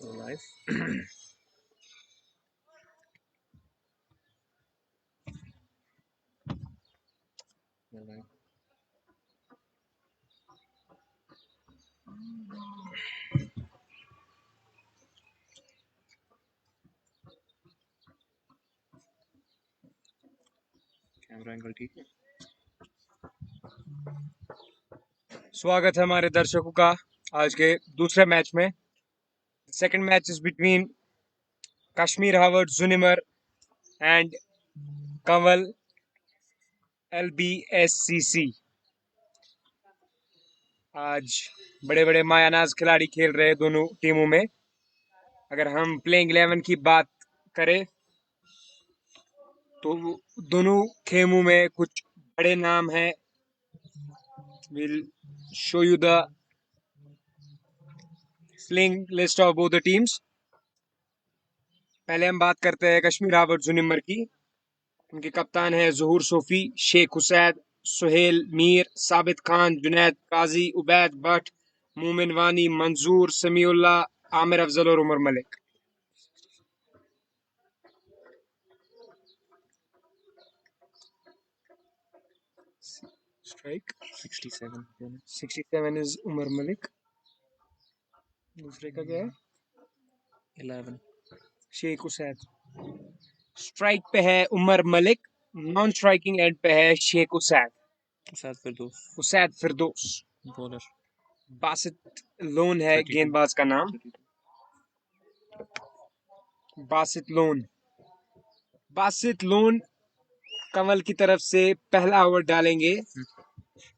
Live. Live. Camera angle ठीक है। स्वागत है हमारे दर्शकों का आज के दूसरे मैच में। Second match is between Kashmir Harvard Junimer and Kanwal LBSCC। आज बड़े बड़े मायानाज खिलाड़ी खेल रहे हैं दोनों टीमों में। अगर हम प्लेइंग 11 की बात करें तो दोनों खेमों में कुछ बड़े नाम हैं। We'll show you the playing list of both the teams. पहले हम बात करते हैं कश्मीर हावर्ड जुनिमर की। उनके कप्तान है ज़हूर सोफी, शेख हुसैन, सुहेल मीर, साबित खान, जुनैद काजी, उबैद भट्ट, मोमिन वानी, मंजूर, समीउल्लाह, आमिर अफजल और उमर मलिक। Strike 67 is Umar Malik. दूसरे का क्या है? 11 शेख हुसैन। स्ट्राइक पे है Umar Malik, non striking end पे है शेख हुसैन। हुसैन फिरदौस। बॉलर बासित लोन है गेंदबाज का नाम। बासित लोन कंवल की तरफ से पहला ओवर डालेंगे।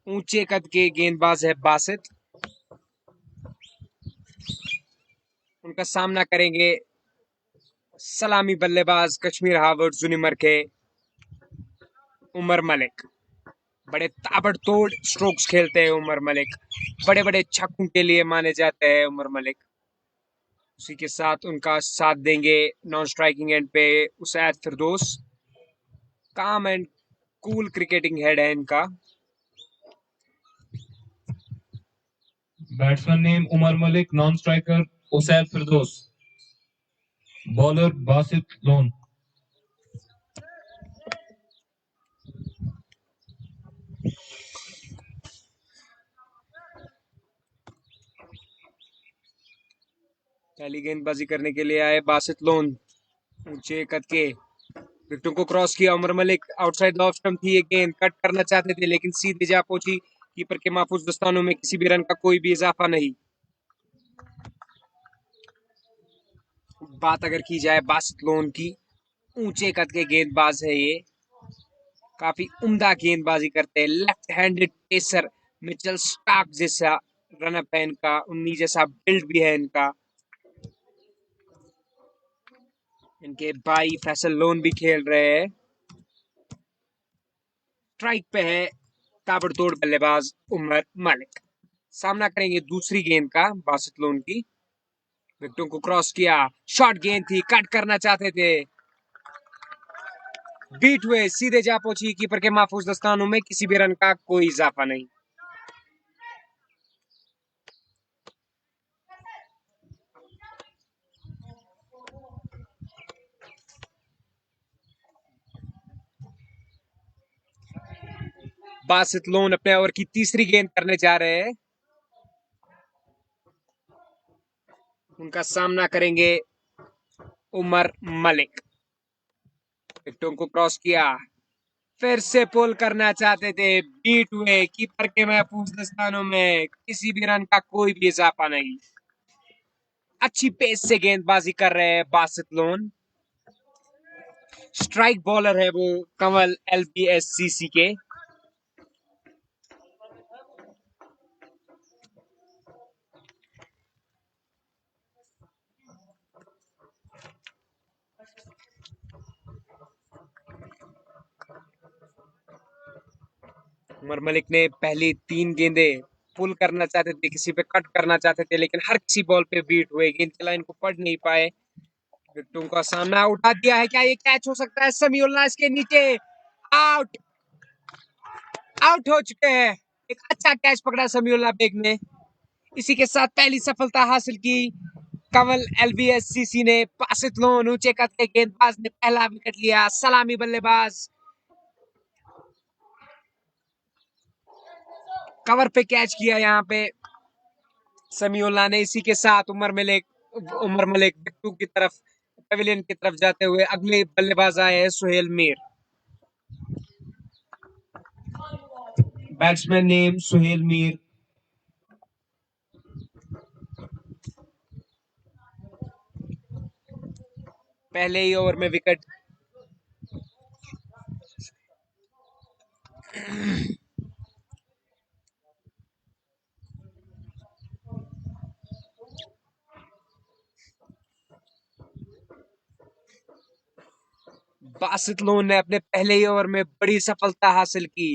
ऊंचे कद के गेंदबाज है बासित। उनका सामना करेंगे सलामी बल्लेबाज कश्मीर हावर्ड जुनिमर के उमर मलिक। बड़े ताबड़तोड़ स्ट्रोक्स खेलते हैं उमर मलिक। बड़े बड़े छक्कों के लिए माने जाते हैं उमर मलिक। उसी के साथ उनका साथ देंगे नॉन स्ट्राइकिंग एंड पे उसैद फिरदौस। काम एंड कूल क्रिकेटिंग हेड है इनका। Batsman name Umar Malik, non striker Usaid Firdaus, bowler Basit Lone. पहली गेंदबाजी करने के लिए आए बासित लोन। ऊंचे कद के विकेटों को क्रॉस किया Umar Malik. Outside off stump थी ये गेंद, कट करना चाहते थे लेकिन सीधे जा पहुंची कीपर के महफूज दस्तानों में। किसी भी रन का कोई भी इजाफा नहीं। बात अगर की जाए बासित लोन की, ऊंचे कद के गेंदबाज है ये। काफी उम्दा गेंदबाजी करते हैं। Left handed pacer, Mitchell Starc जैसा रनअप है इनका, उन्हीं जैसा बिल्ड भी है इनका। इनके भाई फैसल लोन भी खेल रहे हैं। स्ट्राइक पे है ताबड़तोड़ बल्लेबाज उमर मलिक। सामना करेंगे दूसरी गेंद का बासित लोन की। विकेटों को क्रॉस किया, शॉर्ट गेंद थी, कट करना चाहते थे, बीट हुए, सीधे जा पहुंची कीपर के महफूज दस्तानों में। किसी भी रन का कोई इजाफा नहीं। बासित लोन अपने ओवर की तीसरी गेंद करने जा रहे हैं। उनका सामना करेंगे उमर मलिक। विकेटों को क्रॉस किया, फिर से पुल करना चाहते थे, बीट हुए कीपर के महफूज दस्तानों में। किसी भी रन का कोई भी इजाफा नहीं। अच्छी पेस से गेंदबाजी कर रहे हैं बासित लोन। स्ट्राइक बॉलर है वो कंवल LBSCC के। उमर मलिक ने पहली 3 गेंदें पुल करना चाहते थे, किसी पे कट करना चाहते थे, लेकिन हर किसी बॉल पे बीट हुए। गेंद की लाइन को पढ़ नहीं पाए। विकेटों का सामना उठा दिया है। क्या ये कैच हो सकता है? समीउल्लाह इसके नीचे, आउट आउट हो चुके हैं। एक अच्छा कैच पकड़ा समीउल्लाह बेग ने। इसी के साथ पहली सफलता हासिल की कंवल एलवीएससीसी ने बासित लोन ऊंचे कद के गेंदबाज ने पहला विकेट लिया। सलामी बल्लेबाज कवर पे कैच किया यहाँ पे समीउल्लाह ने। इसी के साथ उमर मलिक बिट्टू की तरफ पेविलियन की तरफ जाते हुए अगले बल्लेबाज आए हैं सुहेल मीर। Batsman name Suhail Mir. पहले ही ओवर में विकेट। बासित लोन ने अपने पहले ही ओवर में बड़ी सफलता हासिल की।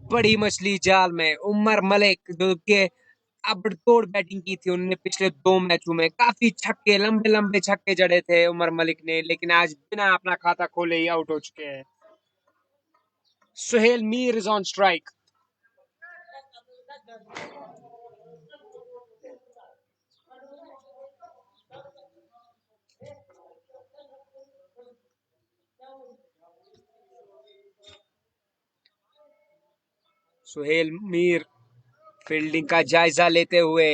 बड़ी मछली जाल में उमर मलिक जो के ताबड़तोड़ बैटिंग की थी उन्होंने पिछले 2 मैचों में। काफी छक्के, लंबे लंबे छक्के जड़े थे उमर मलिक ने, लेकिन आज बिना अपना खाता खोले ही आउट हो चुके हैं। Suhail Mir is on strike. Suhail Mir fielding का जायजा लेते हुए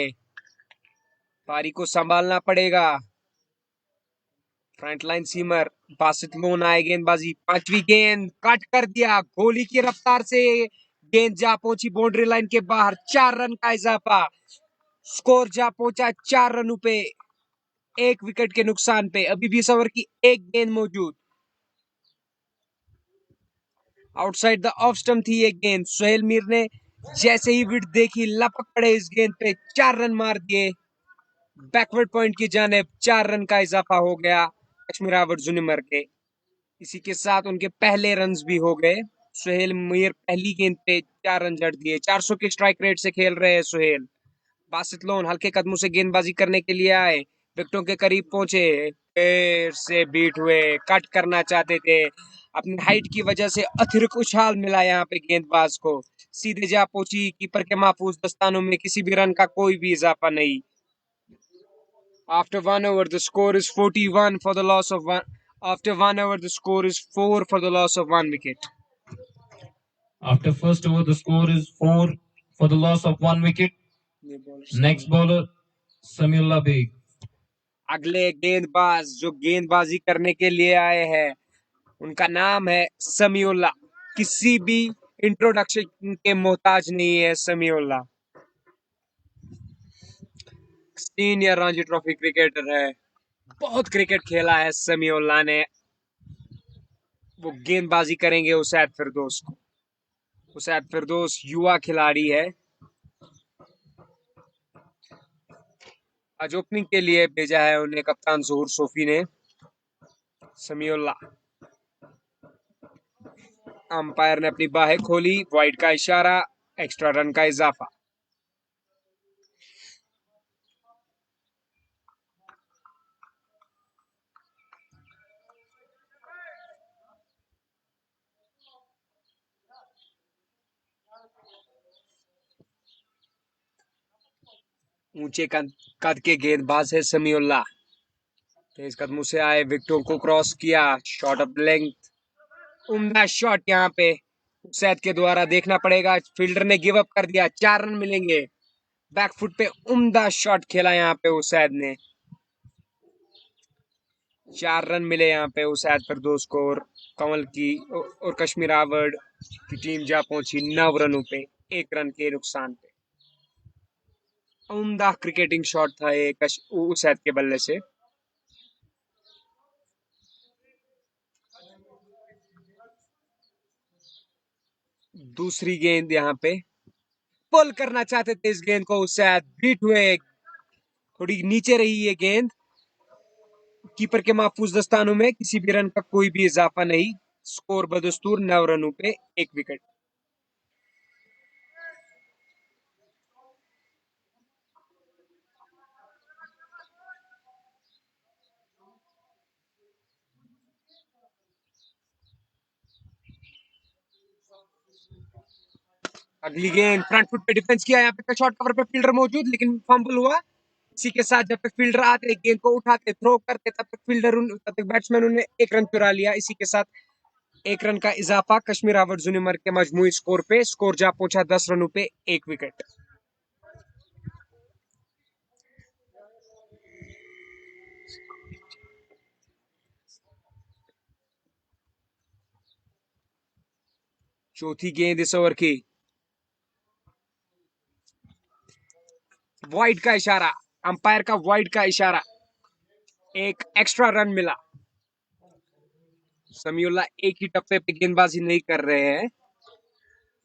पारी को संभालना पड़ेगा। फ्रंटलाइन सीमर बासित लोन आए गेंदबाजी। 5वीं गेंद कट कर दिया। गोली की रफ्तार से गेंद जा पहुंची बाउंड्री लाइन के बाहर। 4 रन का इजाफा। स्कोर जा पहुंचा 4 रनों पे, 1 विकेट के नुकसान पे। अभी भी इस ओवर की एक गेंद मौजूद। आउटसाइड द ऑफ स्टंप थी ये गेंद। सुहेल मीर ने जैसे ही विकेट देखी लपक पड़े इस गेंद पे, 4 रन मार दिए। बैकवर्ड पॉइंट की जानिब 4 रन का इजाफा हो गया कश्मीर हावर्ड जुनिमर के। इसी के साथ उनके पहले रन्स भी हो गए। सुहेल मीर पहली गेंद पे 4 रन जड़ दिए। 400 के स्ट्राइक रेट से खेल रहे हैं सुहेल। बासित लोन हल्के कदमों से गेंदबाजी करने के लिए आए, विकेटों के करीब पहुंचे, फिर से बीट हुए। कट करना चाहते थे, अपनी हाइट की वजह से अतिरिक्त उछाल मिला यहाँ पे गेंदबाज को। सीधे जा पहुंची कीपर के महफूज दस्तानों में। किसी भी रन का कोई भी इजाफा नहीं। After 1 over, the score is 41 for the loss of one. After 1 over, the score is 4 for the loss of 1 wicket. After first over, the score is 4 for the loss of 1 wicket. Next bowler, Samiullah Beg. अगले गेंदबाज जो गेंदबाजी करने के लिए आए हैं उनका नाम है समीउल्ला। किसी भी इंट्रोडक्शन के मोहताज नहीं है Samiullah. Senior Ranji trophy cricketer है, बहुत क्रिकेट खेला है समीउल्ला ने। वो गेंदबाजी करेंगे उसैद फिरदौस को। उसैद फिरदौस युवा खिलाड़ी है। आज ओपनिंग के लिए भेजा है उन्हें कप्तान ज़हूर सोफी ने। समीउल्ला, अंपायर ने अपनी बाहें खोली, वाइड का इशारा, एक्स्ट्रा रन का इजाफा। ऊंचे कद के गेंदबाज है समीउल्ला। तेज कदमों से आए, विकेटों को क्रॉस किया, शॉट ऑफ लेंथ, उम्दा शॉट यहाँ पे उसैद के द्वारा। देखना पड़ेगा, फील्डर ने गिव अप कर दिया। 4 रन मिलेंगे। बैकफुट पे उम्दा शॉट खेला यहाँ पे उसैद ने। 4 रन मिले यहाँ पे उसैद फिरदौस को। और कंवल की और कश्मीर हावर्ड की टीम जा पहुंची 9 रनों पे, 1 रन के नुकसान पे। उम्दा क्रिकेटिंग शॉट था ये उसैद के बल्ले से। दूसरी गेंद यहाँ पे पुल करना चाहते थे इस गेंद को उसैद, बीट हुए। थोड़ी नीचे रही ये गेंद, कीपर के महफूज दस्तानों में। किसी भी रन का कोई भी इजाफा नहीं। स्कोर बदस्तूर 9 रनों पे 1 विकेट। अगली गेंद फ्रंट फुट पे डिफेंस किया यहाँ पे, शॉर्ट कवर पे फील्डर मौजूद, लेकिन फंबल हुआ। इसी के साथ जब तक फील्डर आते, गेंद को उठाते, थ्रो करते, तब तक बैट्समैन उन्हें एक रन चुरा लिया। इसी के साथ एक रन का इजाफा कश्मीर हावर्स यूनिमर के मजमूई स्कोर पे। स्कोर जा पहुंचा 10 रनों पे 1 विकेट। चौथी गेंद इस ओवर की, वाइड का इशारा, अंपायर का वाइड का इशारा, एक एक्स्ट्रा रन मिला। समीउल्लाह एक ही टप्पे पे गेंदबाजी नहीं कर रहे हैं।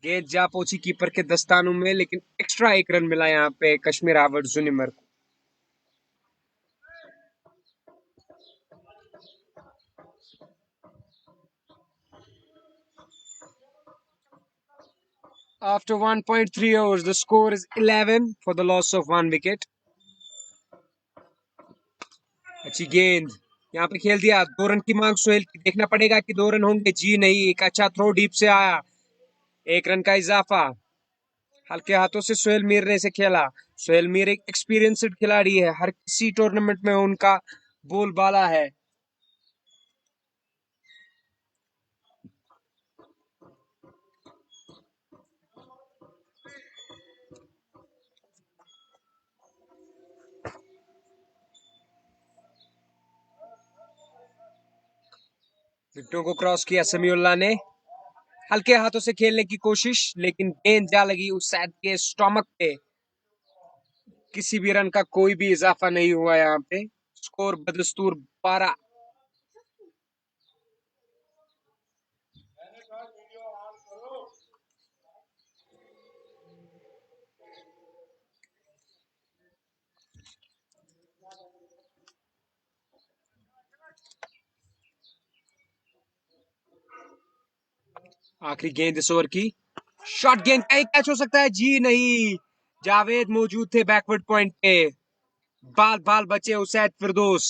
गेंद जा पहुंची कीपर के दस्तानों में, लेकिन एक्स्ट्रा एक रन मिला यहाँ पे कश्मीर हावर्स यूनिमर को। After 1.3 overs, the score is 11 for the loss of 1 wicket. अच्छी गेंद यहाँ पे खेल दिया। 2 रन की मांग सोहेल की, देखना पड़ेगा कि 2 रन होंगे। जी नहीं, एक अच्छा थ्रो डीप से आया, 1 रन का इजाफा। हल्के हाथों से सोहेल मीर ने इसे खेला। सोहेल मीर एक एक्सपीरियंस्ड खिलाड़ी है, हर किसी टूर्नामेंट में उनका बोलबाला है। विकेटों को क्रॉस किया समीउल्लाह ने, हल्के हाथों से खेलने की कोशिश, लेकिन गेंद जा लगी उस सैद के स्टोमक पे। किसी भी रन का कोई भी इजाफा नहीं हुआ यहाँ पे। स्कोर बदस्तूर 12। आखिरी गेंद इस ओवर की, शॉर्ट गेंद, कहीं कैच हो सकता है? जी नहीं, जावेद मौजूद थे बैकवर्ड पॉइंट पे। बाल बाल बचे उसैद फिरदौस,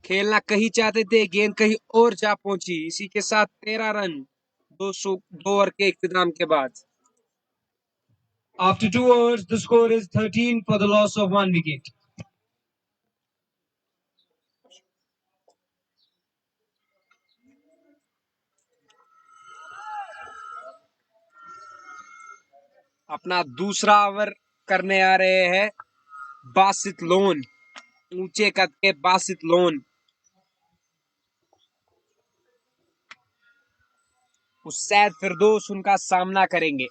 खेलना कहीं चाहते थे, गेंद कहीं और जा पहुंची। इसी के साथ 13 रन 202 ओवर के इख्तिताम के बाद। After 2 overs, the score is 13 for the loss of 1 wicket. अपना दूसरा ओवर करने आ रहे हैं बासित लोन, ऊंचे कद के बासित लोन। उसैद फिरदौस उनका सामना करेंगे।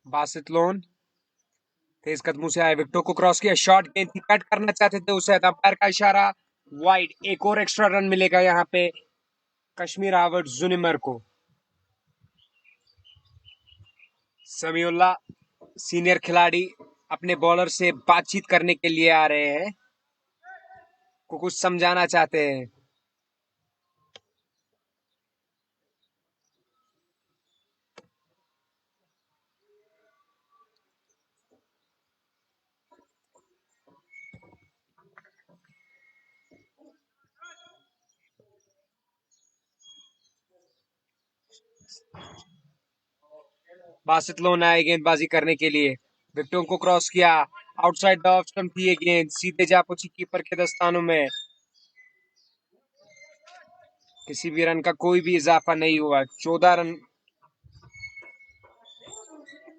बासित लोन तेज कदमों से आए, विकेटों को क्रॉस किया, शॉर्ट गेंद थी, कट करना चाहते थे उसे, अंपायर का इशारा, वाइड। एक और एक्स्ट्रा रन मिलेगा यहाँ पे कश्मीर हावर्स यूनिमर को। समीउल्लाह सीनियर खिलाड़ी अपने बॉलर से बातचीत करने के लिए आ रहे हैं, को कुछ समझाना चाहते हैं। बासित लोन आए गेंदबाजी करने के लिए, विकेटों को क्रॉस किया, आउटसाइड द ऑफ स्टंप थी ये गेंद, सीधे जा पहुंची कीपर के दस्तानों में। किसी भी रन का कोई भी इजाफा नहीं हुआ। 14 रन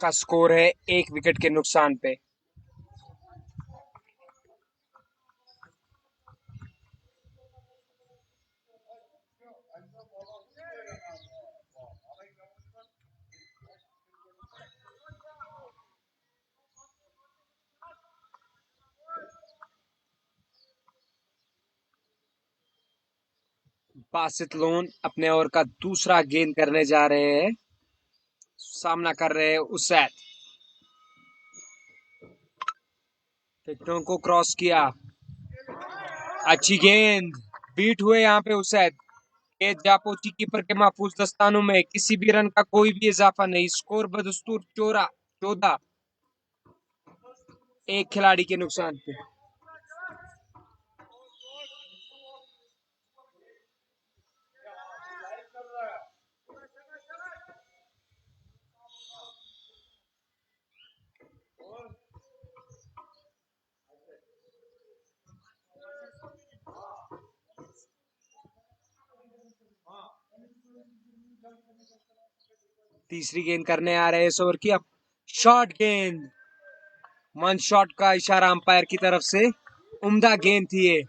का स्कोर है 1 विकेट के नुकसान पे। बासित लोन अपने ओवर का दूसरा गेंद करने जा रहे हैं, सामना कर रहे हैं उसैद। विकेटों को क्रॉस किया, अच्छी गेंद, बीट हुए यहाँ पे उसैद। ये जापोची कीपर के महफूज दस्तानों में किसी भी रन का कोई भी इजाफा नहीं। स्कोर बदस्तूर 14, एक खिलाड़ी के नुकसान पे। तीसरी गेंद करने आ रहे हैं इस ओवर की। अब शॉर्ट गेंद, वन शॉट का इशारा अंपायर की तरफ से। उम्दा गेंद थी ये।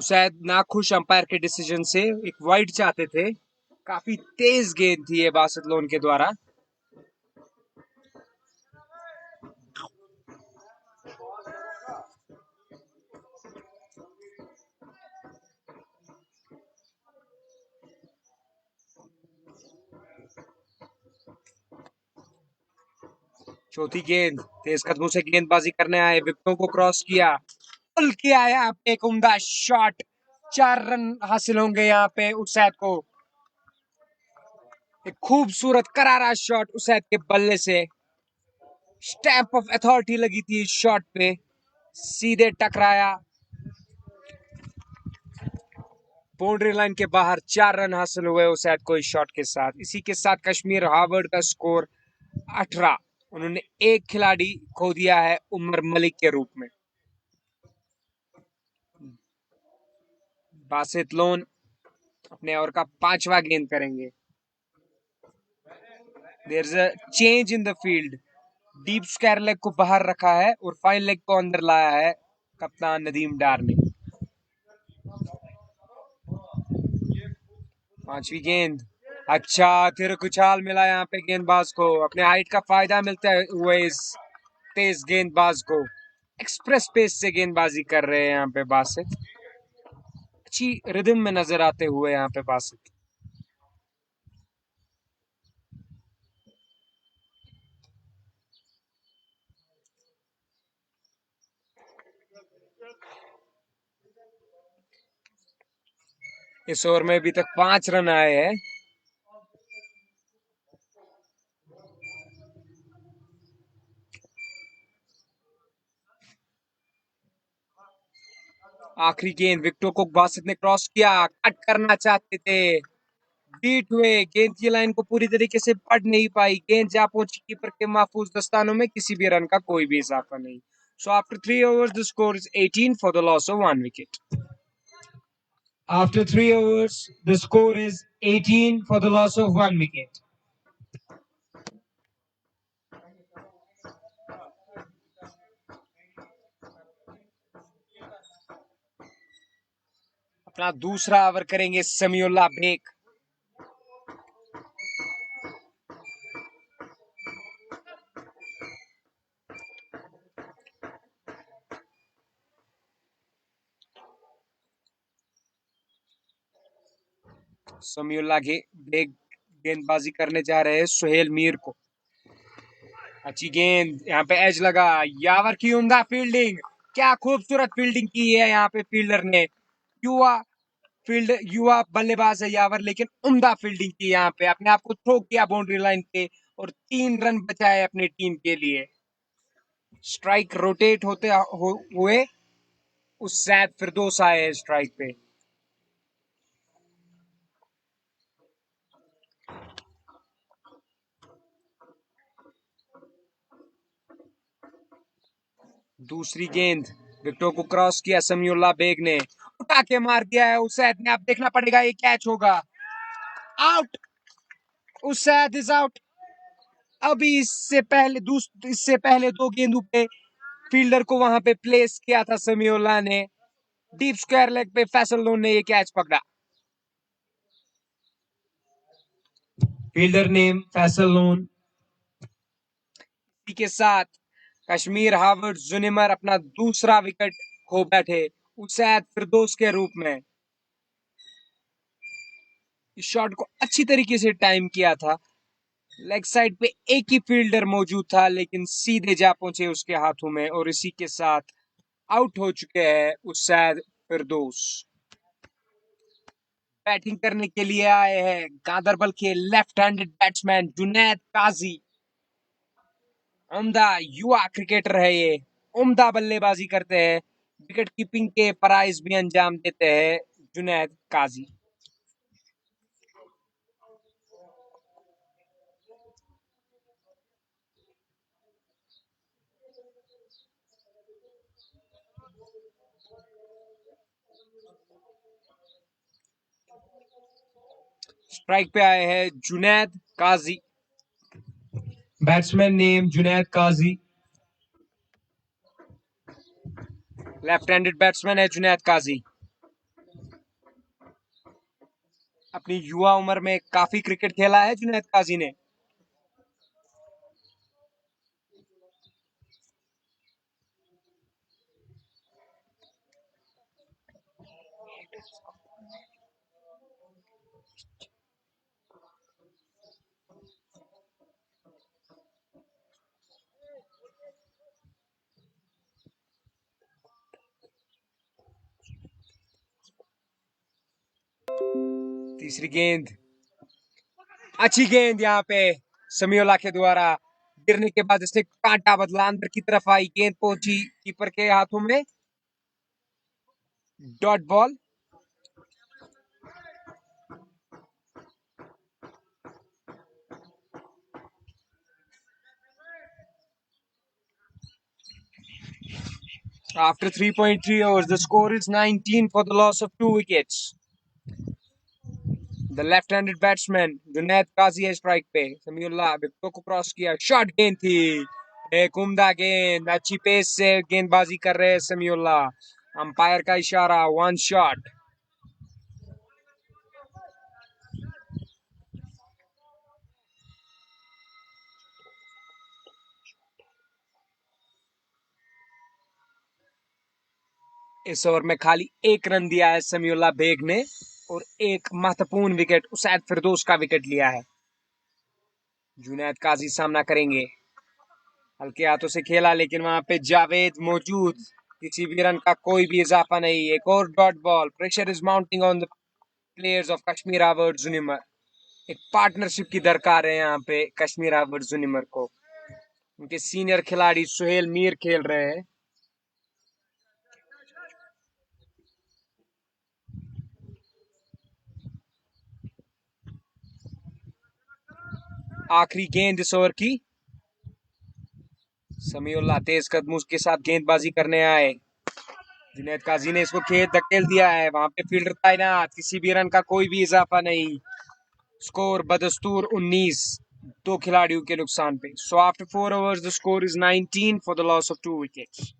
शायद नाखुश अंपायर के डिसीजन से, एक वाइड चाहते थे। काफी तेज गेंद थी ये बासित लोन के द्वारा। चौथी गेंद, तेज कदमों से गेंदबाजी करने आए, विकेटों को क्रॉस किया, पुल किया यहाँ पे एक उम्दा शॉट। 4 रन हासिल होंगे यहाँ पे उसैद को। एक खूबसूरत करारा शॉट उसैद के बल्ले से। स्टैंप ऑफ अथॉरिटी लगी थी इस शॉट पे, सीधे टकराया बाउंड्री लाइन के बाहर। 4 रन हासिल हुए उसैद को इस शॉट के साथ। इसी के साथ कश्मीर हार्वर्ड का स्कोर 18। उन्होंने एक खिलाड़ी खो दिया है उमर मलिक के रूप में। बासित लोन अपने ओवर का 5वां गेंद करेंगे। There is a change in the field. Deep square leg को बाहर रखा है और फाइन लेग को अंदर लाया है कप्तान नदीम डार ने। 5वीं गेंद, अच्छा तिरकुछाल मिला यहाँ पे गेंदबाज को। अपने हाइट का फायदा मिलता है हुए इस तेज गेंदबाज को। एक्सप्रेस पेस से गेंदबाजी कर रहे हैं यहाँ पे बासित। अच्छी रिदम में नजर आते हुए यहाँ पे बासित। इस ओवर में अभी तक 5 रन आए हैं। आखिरी गेंद, विकेटों को बासित ने क्रॉस किया, कट करना चाहते थे, बीट हुए। गेंद की लाइन को पूरी तरीके से पढ़ नहीं पाई। गेंद जा पहुंची कीपर के महफूज दस्तानों में, किसी भी रन का कोई भी इजाफा नहीं। So after 3 overs, the score is 18 for the loss of 1 wicket. After 3 overs, the score is 18 for the loss of 1 wicket. अपना दूसरा ओवर करेंगे समीउल्लाह बेग। समीउल्लाह बेग गेंदबाजी करने जा रहे हैं सुहेल मीर को। अच्छी गेंद, यहाँ पे एज लगा, यावर की उम्दा फील्डिंग। क्या खूबसूरत फील्डिंग की है यहाँ पे फील्डर ने। युवा बल्लेबाज है यावर, लेकिन उम्दा फील्डिंग की यहाँ पे। अपने आप को थ्रो किया बाउंड्री लाइन पे और 3 रन बचाए अपनी टीम के लिए। स्ट्राइक रोटेट होते हुए उसैद फिरदौस आए स्ट्राइक पे। दूसरी गेंद, विकेटों को क्रॉस किया समीउल्लाह बेग ने, उठा के मार दिया है उसैद ने। अब देखना पड़ेगा ये कैच होगा। Out, Usaid is out. अभी इससे पहले 2 गेंदों पे फील्डर को वहां पे प्लेस किया था समीउल्लाह ने। डीप स्क्वायर लेग पे फैसल लोन ने ये कैच पकड़ा। Fielder name Faisal Loon. इसी के साथ कश्मीर हार्वर्ड जुनिमर अपना दूसरा विकेट खो बैठे उसैद फिरदौस के रूप में। इस शॉट को अच्छी तरीके से टाइम किया था। लेग साइड पे एक ही फील्डर मौजूद था, लेकिन सीधे जा पहुंचे उसके हाथों में। और इसी के साथ आउट हो चुके हैं उस्ताद फिरदौस। बैटिंग करने के लिए आए हैं गांदरबल के लेफ्ट हैंडेड बैट्समैन जुनैद काजी। उम्दा युवा क्रिकेटर है ये, उम्दा बल्लेबाजी करते हैं, विकेट कीपिंग के फराइज भी अंजाम देते हैं जुनैद काजी। स्ट्राइक पे आए हैं जुनैद काजी। बैट्समैन नेम जुनैद काजी। लेफ्ट हैंडेड बैट्समैन है जुनैद काजी। अपनी युवा उम्र में काफी क्रिकेट खेला है जुनैद काजी ने। तीसरी गेंद, अच्छी गेंद यहाँ पे समीउल्लाह के द्वारा गिरने के बाद इसने कांटा बदला, अंदर की तरफ आई, गेंद पहुंची कीपर के हाथों में, dot ball. After 3.3 overs, the score is 19 for the loss of 2 wickets. The left-handed batsman Junaid Qazi है स्ट्राइक पे। समीउल्लाह विकेटों को क्रॉस किया, शॉर्ट गेंद थी, एक उम्दा गेंद, अच्छी पेस से गेंदबाजी कर रहे हैं समीउल्लाह। अंपायर का इशारा, वन शॉट। इस ओवर में खाली एक रन दिया है समीउल्लाह बेग ने और एक महत्वपूर्ण विकेट उस्ताद फिरदौस का विकेट लिया है। जुनैद काजी सामना करेंगे, हल्के हाथों से खेला लेकिन वहां पे जावेद मौजूद, किसी भी रन का कोई भी इजाफा नहीं। एक और dot ball. Pressure is mounting on the players of Kashmir Harvard Junimer. एक पार्टनरशिप की दरकार है यहाँ पे कश्मीर हावर्ड जुनिमर को। उनके सीनियर खिलाड़ी सुहेल मीर खेल रहे हैं। आखिरी गेंद इस ओवर की। समीउल्लाह तेज कदमों के साथ गेंदबाजी करने आए, जुनैद काजी ने इसको खेत धकेल दिया है, वहां पे फील्डर तैनात, किसी भी रन का कोई भी इजाफा नहीं। स्कोर बदस्तूर 19, दो खिलाड़ियों के नुकसान पे। So after 4 overs the score is 19 for the loss of 2 wickets.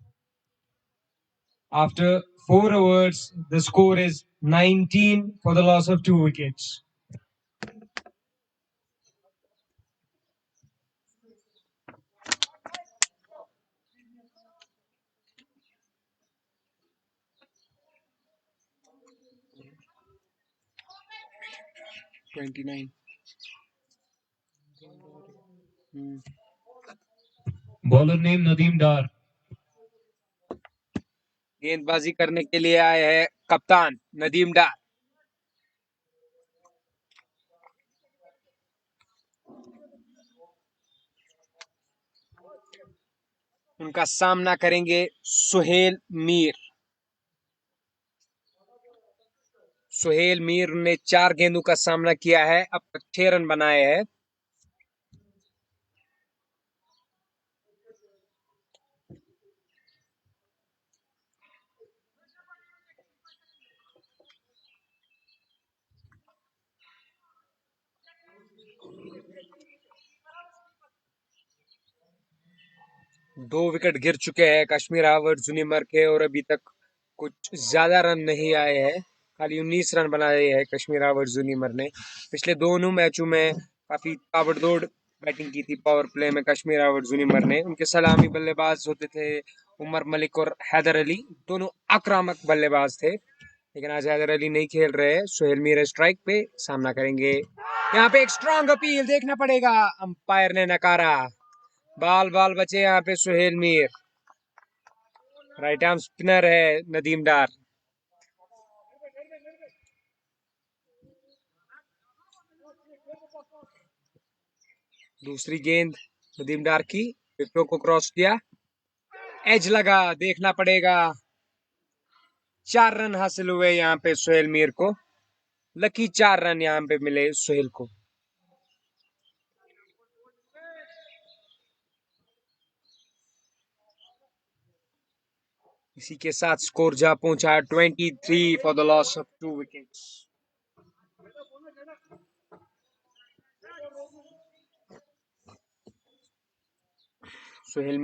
After 4 overs the score is 19 for the loss of 2 wickets. Bowler name Nadeem Dar. गेंदबाजी करने के लिए आए हैं कप्तान नदीम डार। उनका सामना करेंगे सुहेल मीर। सुहेल मीर ने 4 गेंदों का सामना किया है, अब तक 6 रन बनाए हैं। दो विकेट गिर चुके हैं कश्मीर हावर्ड जुनिमर के और अभी तक कुछ ज्यादा रन नहीं आए हैं, खाली 19 रन बनाए हैं कश्मीर हावर्ड जुनिमर ने। पिछले दोनों मैचों में काफी ताबड़तोड़ बैटिंग की थी पावर प्ले में कश्मीर हावर्ड जुनिमर ने। उनके सलामी बल्लेबाज होते थे उमर मलिक और हैदर अली, दोनों आक्रामक बल्लेबाज थे, लेकिन आज हैदर अली नहीं खेल रहे। सुहेल मीर स्ट्राइक पे सामना करेंगे। यहाँ पे एक स्ट्रॉन्ग अपील देखना पड़ेगा, अंपायर ने नकारा, बाल बाल बचे यहाँ पे Suhail Mir. Right arm spinner है नदीम डार। दूसरी गेंद नदीम डार की, विकेटों को क्रॉस किया, एज लगा, देखना पड़ेगा। 4 रन हासिल हुए यहाँ पे सोहेल मीर को, लकी 4 रन यहाँ पे मिले सोहेल को। इसी के साथ स्कोर जा पहुंचा 23 for the loss of 2 wickets. Sohail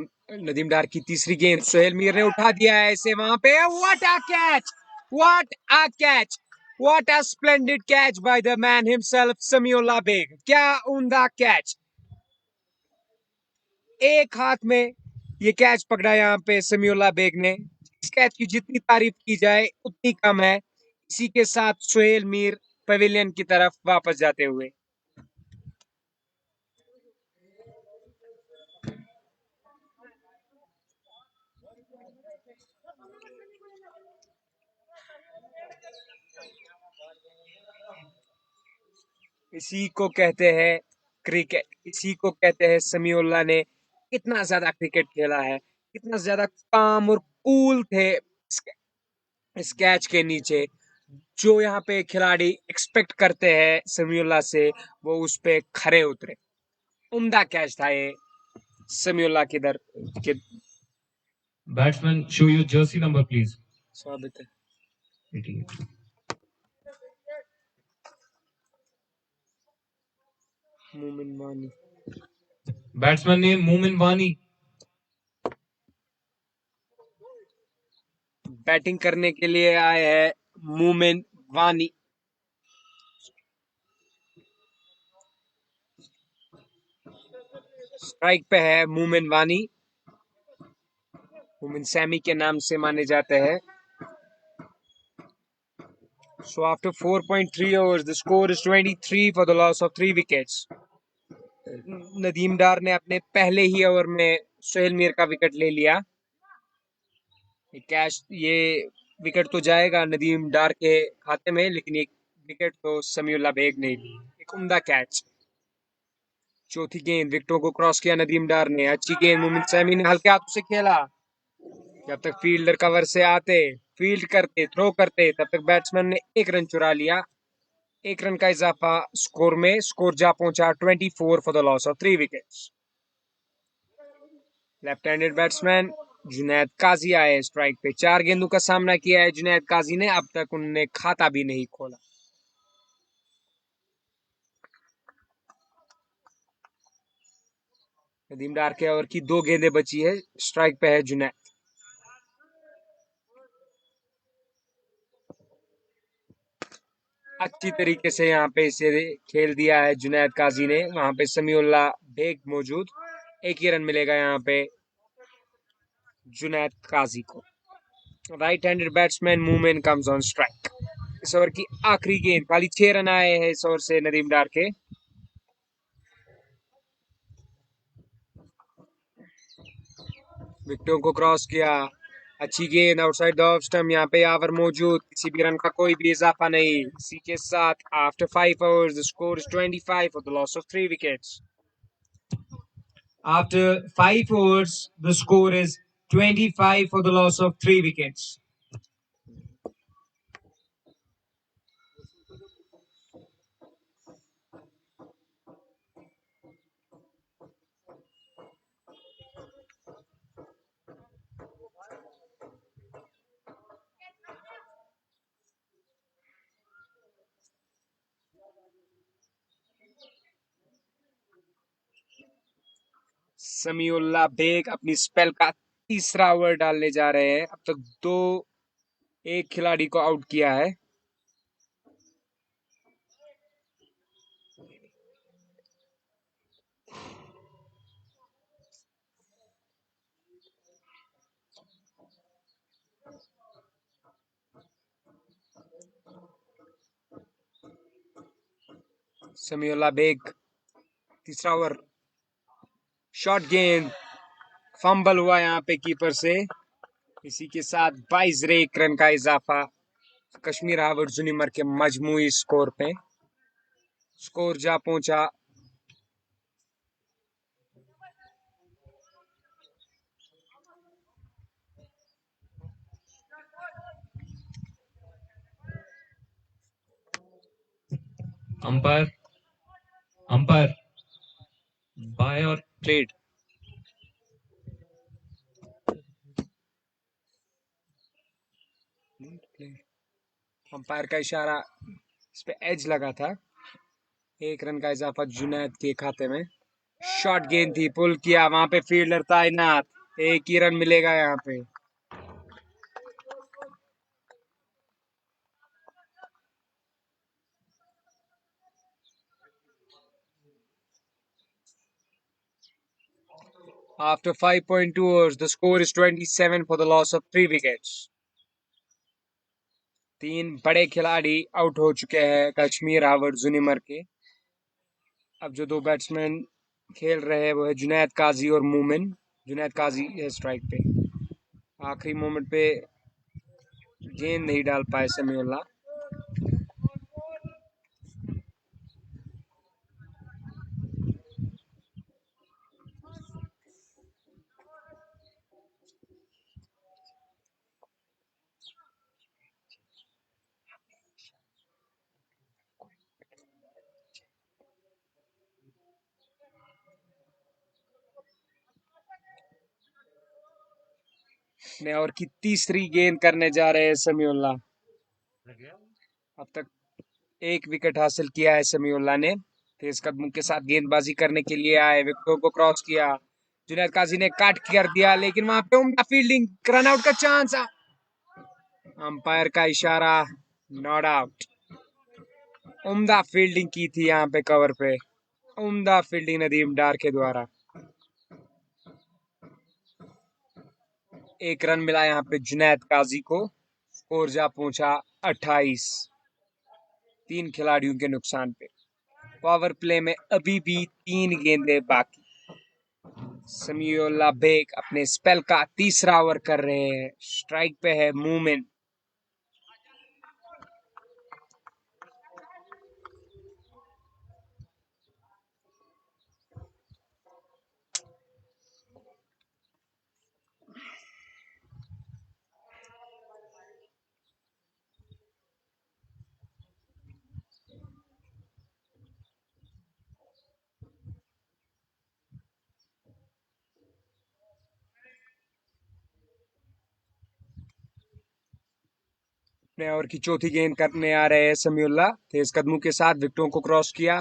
Nadeem Dar की तीसरी गेंद, सोहेल मीर ने उठा दिया है इसे वहां पे। What a catch, what a catch, what a splendid catch by the man himself Samiullah Baig. क्या उम्दा कैच, एक हाथ में ये कैच पकड़ा यहाँ पे समीउल्लाह बेग ने। इस कैच की जितनी तारीफ की जाए उतनी कम है। इसी के साथ सोहेल मीर पवेलियन की तरफ वापस जाते हुए। इसी को कहते हैं क्रिकेट, इसी को कहते हैं समीउल्लाह ने कितना ज्यादा क्रिकेट खेला है, कितना ज्यादा काम और कूल थे इस कैच के नीचे। जो यहाँ पे खिलाड़ी एक्सपेक्ट करते हैं समीउल्लाह से, वो उस पे खरे उतरे। उम्दा कैच था ये समीउल्लाह की दर के। Batsman, show your jersey number, please. स्वागत है। 88. मोमिन वानी, Batsman name Moomin Wani. Batting करने के लिए आए हैं मोमिन वानी। स्ट्राइक पे है मोमिन वानी, मोमिन सैमी के नाम से माने जाते हैं। So after 4.3 overs, the score is 23 for the loss of 3 wickets. Nadeem डार ने अपने पहले ही ओवर में सोहेल मीर का विकेट ले लिया। ये विकेट तो जाएगा नदीम डार के खाते में, लेकिन ये विकेट तो समीउल्लाह बेग ने ली। एक उम्दा कैच। चौथी गेंद, विकेटों को क्रॉस किया नदीम डार ने। अच्छी गेंद, मोमिन सैमी ने हल्के हाथों से खेला। जब तक फील्डर कवर से आते, फील्ड करते, थ्रो करते, तब तक बैट्समैन ने 1 रन चुरा लिया। 1 रन का इजाफा स्कोर में, स्कोर जा पहुंचा 24 for the loss of 3 wickets. Left handed batsman Junaid Qazi आए स्ट्राइक पे। 4 गेंदों का सामना किया है जुनैद काजी ने, अब तक उन्होंने खाता भी नहीं खोला। नदीम डार के ओवर की 2 गेंदें बची है, स्ट्राइक पे है जुनैद। अच्छी तरीके से यहाँ पे इसे खेल दिया है जुनैद काजी ने। वहां पे समीउल्लाह बेग मौजूद, 1 ही रन मिलेगा यहाँ पे जुनैद काजी को। राइट हैंडेड बैट्समैन मोमिन कम्स ऑन स्ट्राइक। इस ओवर की आखिरी गेंद, खाली 6 रन आए हैं इस ओवर से नदीम डार के। विकेटों को क्रॉस किया, अच्छी गेंद आउटसाइड द ऑफ स्टंप। यहाँ पे यावर मौजूद, किसी भी रन का कोई भी इजाफा नहीं। इसी के साथ after 5 overs the score is 25 for the loss of 3 wickets. After 5 overs the score is 25 for the loss of 3 wickets. Samiullah Baig अपनी स्पेल का तीसरा ओवर डालने जा रहे हैं। अब तक एक खिलाड़ी को आउट किया है। समीउल्लाह बेग, तीसरा ओवर, शॉर्ट गेंद, फंबल हुआ यहाँ पे कीपर से। इसी के साथ 22 रन का इजाफा कश्मीर हावर्ड जुनिमर के मजमूई स्कोर पे। स्कोर जा पहुंचा 'Umpire, umpire, buy or trade. Umpire का इशारा, इस पे एज लगा था। 1 रन का इजाफा जुनैद के खाते में। शॉर्ट गेंद थी, पुल किया, वहां पे फील्डर तैनात, 1 ही रन मिलेगा यहाँ पे। After 5.2 overs, the score is 27 for the loss of 3 wickets. 3 बड़े खिलाड़ी आउट हो चुके हैं कश्मीर हावर्ड जुनिमर के। अब जो 2 बैट्समैन खेल रहे हैं वो है जुनैद काजी और मोमिन। जुनैद काजी है स्ट्राइक पे। आखिरी मोमेंट पे गेंद नहीं डाल पाए समीउल्लाह। ने और की तीसरी गेंद करने जा रहे हैं समीउल्लाह। अब तक 1 विकेट हासिल किया है समीउल्लाह ने। तेज कदमों के साथ गेंदबाजी करने के लिए आए, विकेटों को क्रॉस किया। जुनैद काजी ने काट कर दिया, लेकिन वहां पे उम्दा फील्डिंग, रन आउट का चांस। अंपायर का इशारा, नॉट आउट। उम्दा फील्डिंग की थी यहाँ पे कवर पे। उम्दा फील्डिंग नदीम डार के द्वारा। 1 रन मिला यहाँ पे जुनैद काजी को। स्कोर जा पहुंचा 28, 3 खिलाड़ियों के नुकसान पे। पावर प्ले में अभी भी 3 गेंदें बाकी। समीउल्लाह बेग अपने स्पेल का तीसरा ओवर कर रहे हैं। स्ट्राइक पे है मोमिन। अपने ओवर की चौथी गेंद करने आ रहे हैं समीउल्लाह। तेज कदमों के साथ विकेटों को क्रॉस किया।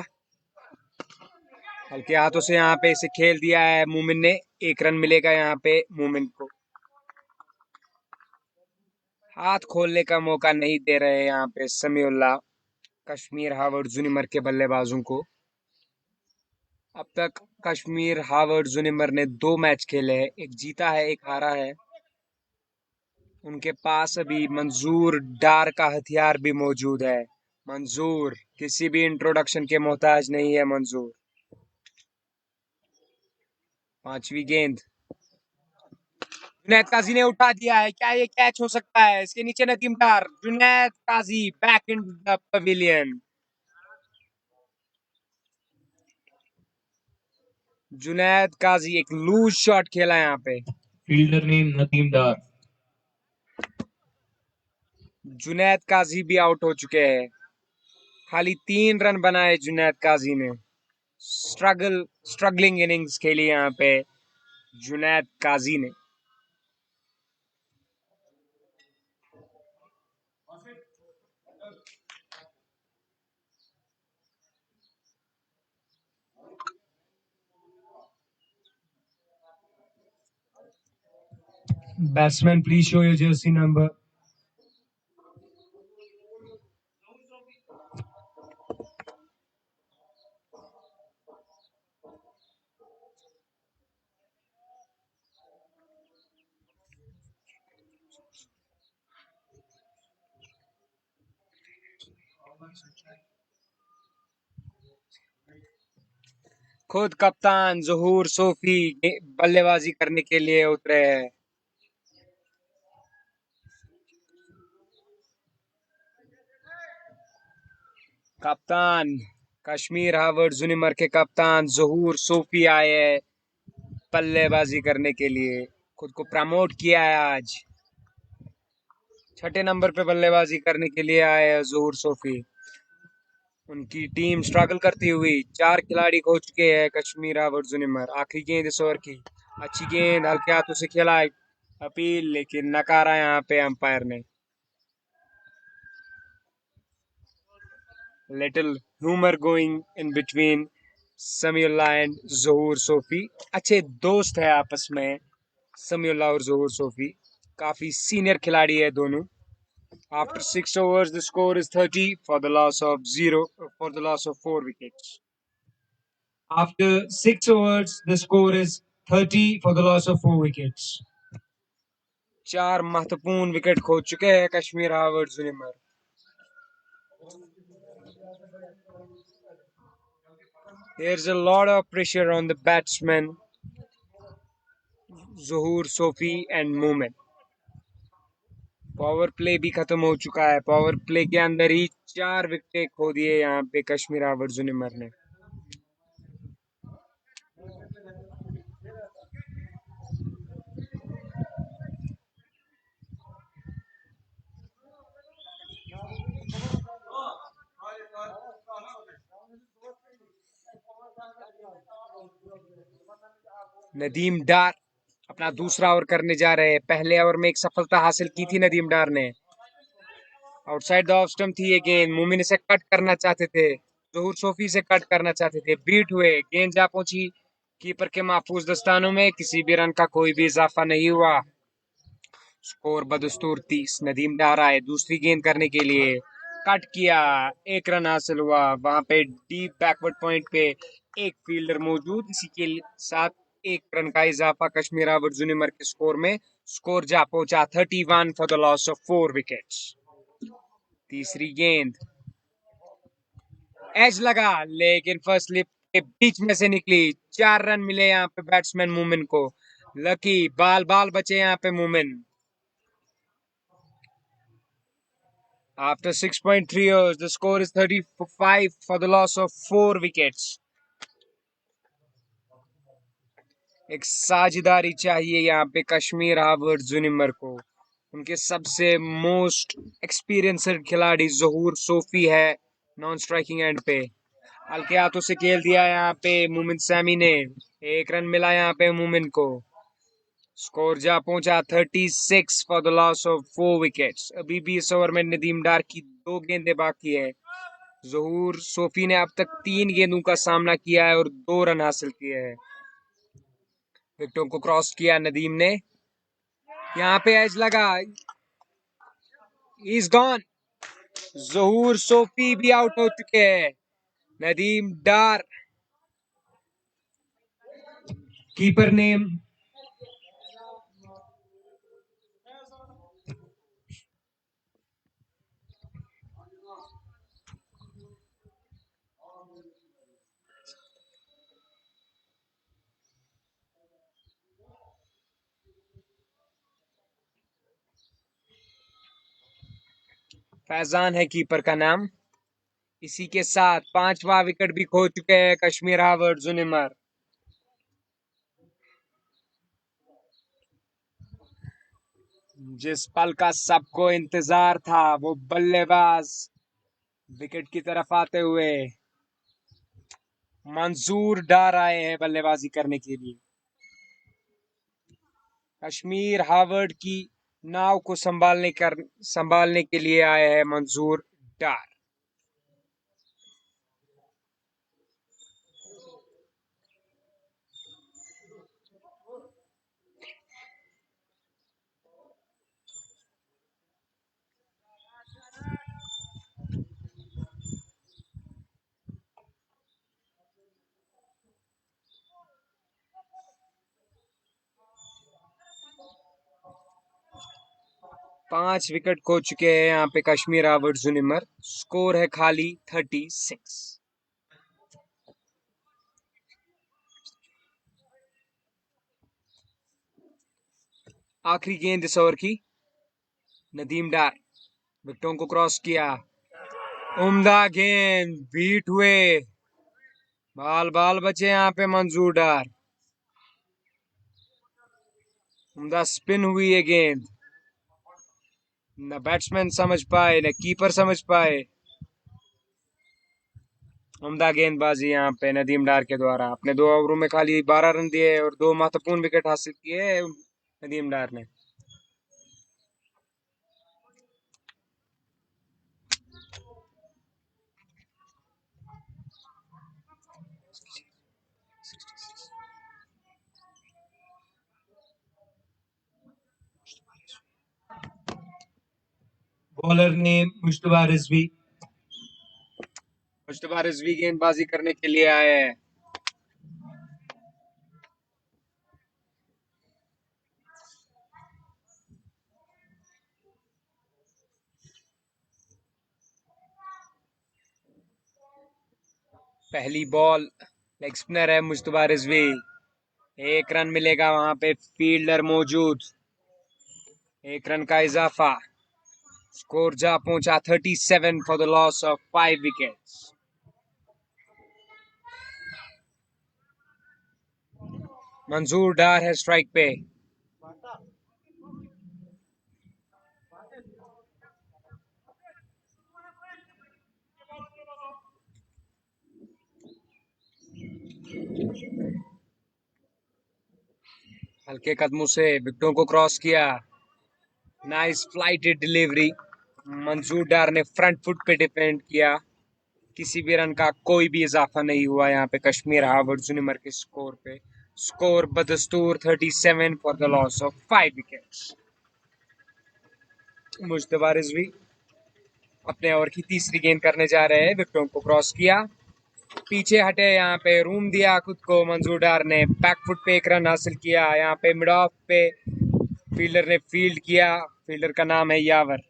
हल्के हाथों से यहाँ पे इसे खेल दिया है मोमिन ने। 1 रन मिलेगा यहाँ पे मोमिन को। हाथ खोलने का मौका नहीं दे रहे यहाँ पे समीउल्लाह कश्मीर हावर्ड जुनिमर के बल्लेबाजों को। अब तक कश्मीर हावर्ड जुनिमर ने 2 मैच खेले हैं, 1 जीता है, 1 हारा है। उनके पास अभी मंजूर डार का हथियार भी मौजूद है। मंजूर किसी भी इंट्रोडक्शन के मोहताज नहीं है। मंजूर 5वीं गेंद, जुनैद काजी ने उठा दिया है। क्या ये कैच हो सकता है? इसके नीचे Nadeem Dar. Junaid Qazi back in the pavilion. Junaid Qazi एक लूज शॉट खेला यहाँ पे। Fielder name Nadeem Dar. Junaid काजी भी आउट हो चुके हैं। खाली 3 रन बनाए जुनैद काजी ने। स्ट्रगलिंग इनिंग्स खेली यहाँ पे जुनैद काजी ने। Batsman, please show your jersey number. खुद कप्तान ज़हूर सोफी बल्लेबाजी करने के लिए उतरे हैं। कप्तान कश्मीर हावर्ड जुनिमर के कप्तान ज़हूर सोफी आए हैं बल्लेबाजी करने के लिए। खुद को प्रमोट किया है आज। छठे नंबर पे बल्लेबाजी करने के लिए आए हैं ज़हूर सोफी। उनकी टीम स्ट्रगल करती हुई 4 खिलाड़ी खो चुके हैं कश्मीर हावर्ड जुनिमर। आखिरी गेंद इस ओवर की। अच्छी गेंद हल्के हाथों से खेला अपील, लेकिन नकारा यहाँ पे अंपायर ने। Little humour going in between Samiullah and Zahoor Sophie. अच्छे दोस्त है आपस में समीउल्लाह और ज़हूर सोफी। काफी सीनियर खिलाड़ी है दोनों। After 6 overs, the score is 30 for the loss of 4 wickets. After 6 overs, the score is 30 for the loss of 4 wickets. 4 महत्वपूर्ण विकेट खो चुके हैं Kashmir Harvard Junimer. There's a lot of pressure on the batsmen Zahoor Sofi and Momin. Power play भी खत्म हो चुका है। Power play के अंदर ही 4 विकेट खो दिए यहाँ पे कश्मीर हावर्ड जुनिमर ने। नदीम डार अपना दूसरा ओवर करने जा रहे हैं। पहले ओवर में एक सफलता हासिल की थी नदीम डार ने। आउटसाइड द ऑफ स्टंप थी ये गेंद। मोमिन इसे कट करना चाहते थे, ज़हूर सोफी से कट करना चाहते थे। बीट हुए, गेंद जा पहुंची कीपर के महफूज दस्तानों में। किसी भी रन का कोई भी इजाफा नहीं हुआ। स्कोर बदस्तूर 30। नदीम डार आए दूसरी गेंद करने के लिए। कट किया, 1 रन हासिल हुआ। वहां पे डीप बैकवर्ड पॉइंट पे एक फील्डर मौजूद। इसी के साथ 1 रन का इजाफा कश्मीर हावर्ड जुनिमर के स्कोर में। स्कोर जा पहुंचा 31 for the loss of 4 wickets. तीसरी गेंद एज लगा, लेकिन फर्स्ट स्लिप के बीच में से निकली। 4 रन मिले यहाँ पे बैट्समैन मोमिन को। लकी बाल बाल बचे यहाँ पे मोमिन। After 6.3 overs, the score is 35 for the loss of 4 wickets. एक साझेदारी चाहिए यहाँ पे कश्मीर हावर्ड जुनिमर को। उनके सबसे मोस्ट एक्सपीरियंस्ड खिलाड़ी ज़हूर सोफी है नॉन स्ट्राइकिंग एंड पे। हल्के हाथों से खेल दिया यहाँ पे मोमिन सैमी ने। 1 रन मिला यहाँ पे मोमिन को। स्कोर जा पहुंचा 36 for the loss of 4 wickets. अभी भी इस ओवर में नदीम डार की 2 गेंदें बाकी है। ज़हूर सोफी ने अब तक 3 गेंदों का सामना किया है और 2 रन हासिल किए हैं। विकेटों को क्रॉस किया नदीम ने। यहाँ पे एज लगा, इज गॉन। ज़हूर सोफी भी आउट हो चुके हैं। नदीम डार कीपर नेम फैजान है कीपर का नाम। इसी के साथ 5वां विकेट भी खो चुके हैं कश्मीर हावर्ड जुनिमर। जिस पल का सबको इंतजार था, वो बल्लेबाज विकेट की तरफ आते हुए मंजूर डार आए हैं बल्लेबाजी करने के लिए। कश्मीर हावर्ड की नाव को संभालने के लिए आए हैं मंजूर डार। पांच विकेट खो चुके हैं यहाँ पे कश्मीर हावर्ड जुनिमर। स्कोर है खाली 36। आखिरी गेंद इस ओवर की। नदीम डार विकेटों को क्रॉस किया। उम्दा गेंद, बीट हुए, बाल बाल बचे यहाँ पे मंजूर डार। उम्दा स्पिन हुई है गेंद, न बैट्समैन समझ पाए न कीपर समझ पाए। उम्दा गेंदबाजी यहाँ पे नदीम डार के द्वारा। अपने 2 ओवरों में खाली 12 रन दिए और 2 महत्वपूर्ण विकेट हासिल किए नदीम डार ने। बॉलर ने मुश्तबा रिजवी। मुश्तबा रिजवी गेंदबाजी करने के लिए आए हैं। पहली बॉल, लेग स्पिनर है मुश्तबा रिजवी। 1 रन मिलेगा, वहां पे फील्डर मौजूद। 1 रन का इजाफा, स्कोर जा पहुंचा 37 for the loss of 5 wickets. मंजूर डार है स्ट्राइक पे। हल्के कदमों से विकेटों को क्रॉस किया। Nice flighted delivery. मंजूर डार ने फ्रंट फुट पे डिफेंड किया। किसी भी रन का कोई भी इजाफा नहीं हुआ यहाँ पे कश्मीर हावर्ड जुनिमर के स्कोर पे। स्कोर बदस्तूर 37 for the loss of 5 wickets. Mushtaba Rizvi अपने ओवर की तीसरी गेंद करने जा रहे हैं। विकेटों को क्रॉस किया, पीछे हटे, यहाँ पे रूम दिया खुद को। मंजूर डार ने बैक फुट पे 1 रन हासिल किया। यहाँ पे मिड ऑफ पे फील्डर ने फील्ड किया। फील्डर का नाम है यावर।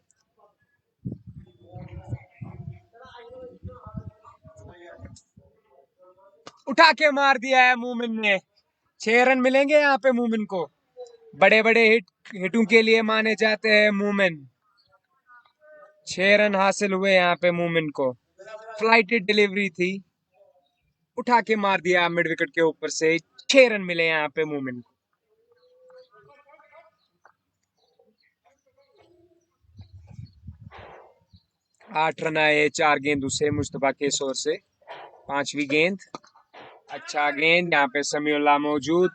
उठा के मार दिया है मोमिन ने। 6 रन मिलेंगे यहाँ पे मोमिन को। बड़े बड़े हिटों के लिए माने जाते हैं मोमिन। 6 रन हासिल हुए यहाँ पे मोमिन को। फ्लाइटेड डिलीवरी थी, उठा के मार दिया मिड विकेट के ऊपर से। 6 रन मिले यहाँ पे मोमिन को। आठ रन आए 4 गेंदों से मुश्तबा के शोर से। 5वीं गेंद, अच्छा गेंद, यहाँ पे समीउल्लाह मौजूद।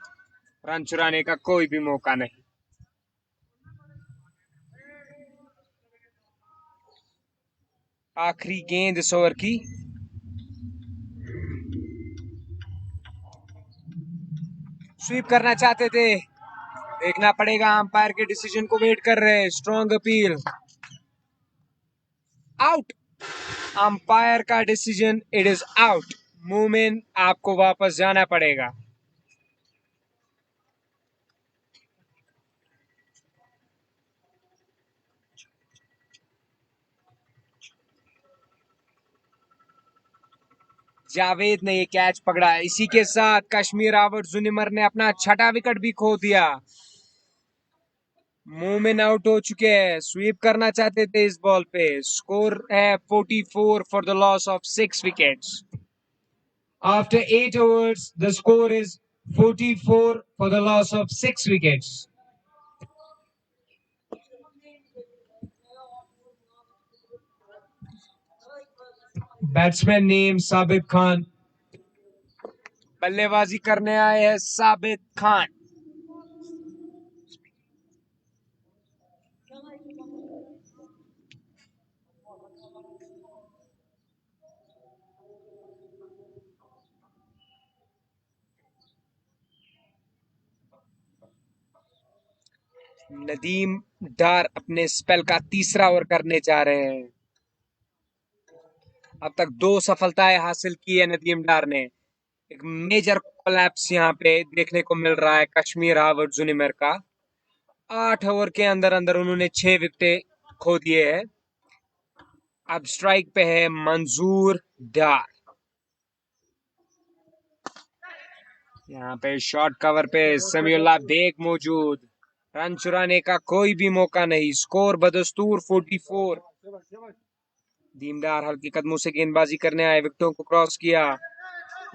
रन चुराने का कोई भी मौका नहीं। आखिरी गेंद इस ओवर की। स्वीप करना चाहते थे, देखना पड़ेगा। अंपायर के डिसीजन को वेट कर रहे हैं। Strong appeal, out. अंपायर का डिसीजन, इट इज आउट। मोमिन, आपको वापस जाना पड़ेगा। जावेद ने ये कैच पकड़ा। इसी के साथ कश्मीर हावर्ड जुनिमर ने अपना 6ठा विकेट भी खो दिया। मोमिन आउट हो चुके हैं। स्वीप करना चाहते थे इस बॉल पे। स्कोर है 44 for the loss of 6 wickets. After 8 overs, the score is 44 for the loss of 6 wickets. Batsman name साबित खान। बल्लेबाजी करने आए हैं साबित खान। नदीम डार अपने स्पेल का तीसरा ओवर करने जा रहे हैं। अब तक 2 सफलताएं हासिल की है नदीम डार ने। एक मेजर कोलैप्स यहाँ पे देखने को मिल रहा है कश्मीर हावर्ड जुनिमर का। 8 ओवर के अंदर अंदर उन्होंने 6 विकेटें खो दिए हैं। अब स्ट्राइक पे है मंजूर डार। यहाँ पे शॉर्ट कवर पे समीउल्लाह बेग मौजूद। रन चुराने का कोई भी मौका नहीं। स्कोर बदस्तूर 44। दीमदार हल्के कदमों से गेंदबाजी करने आए, विकेटों को क्रॉस किया,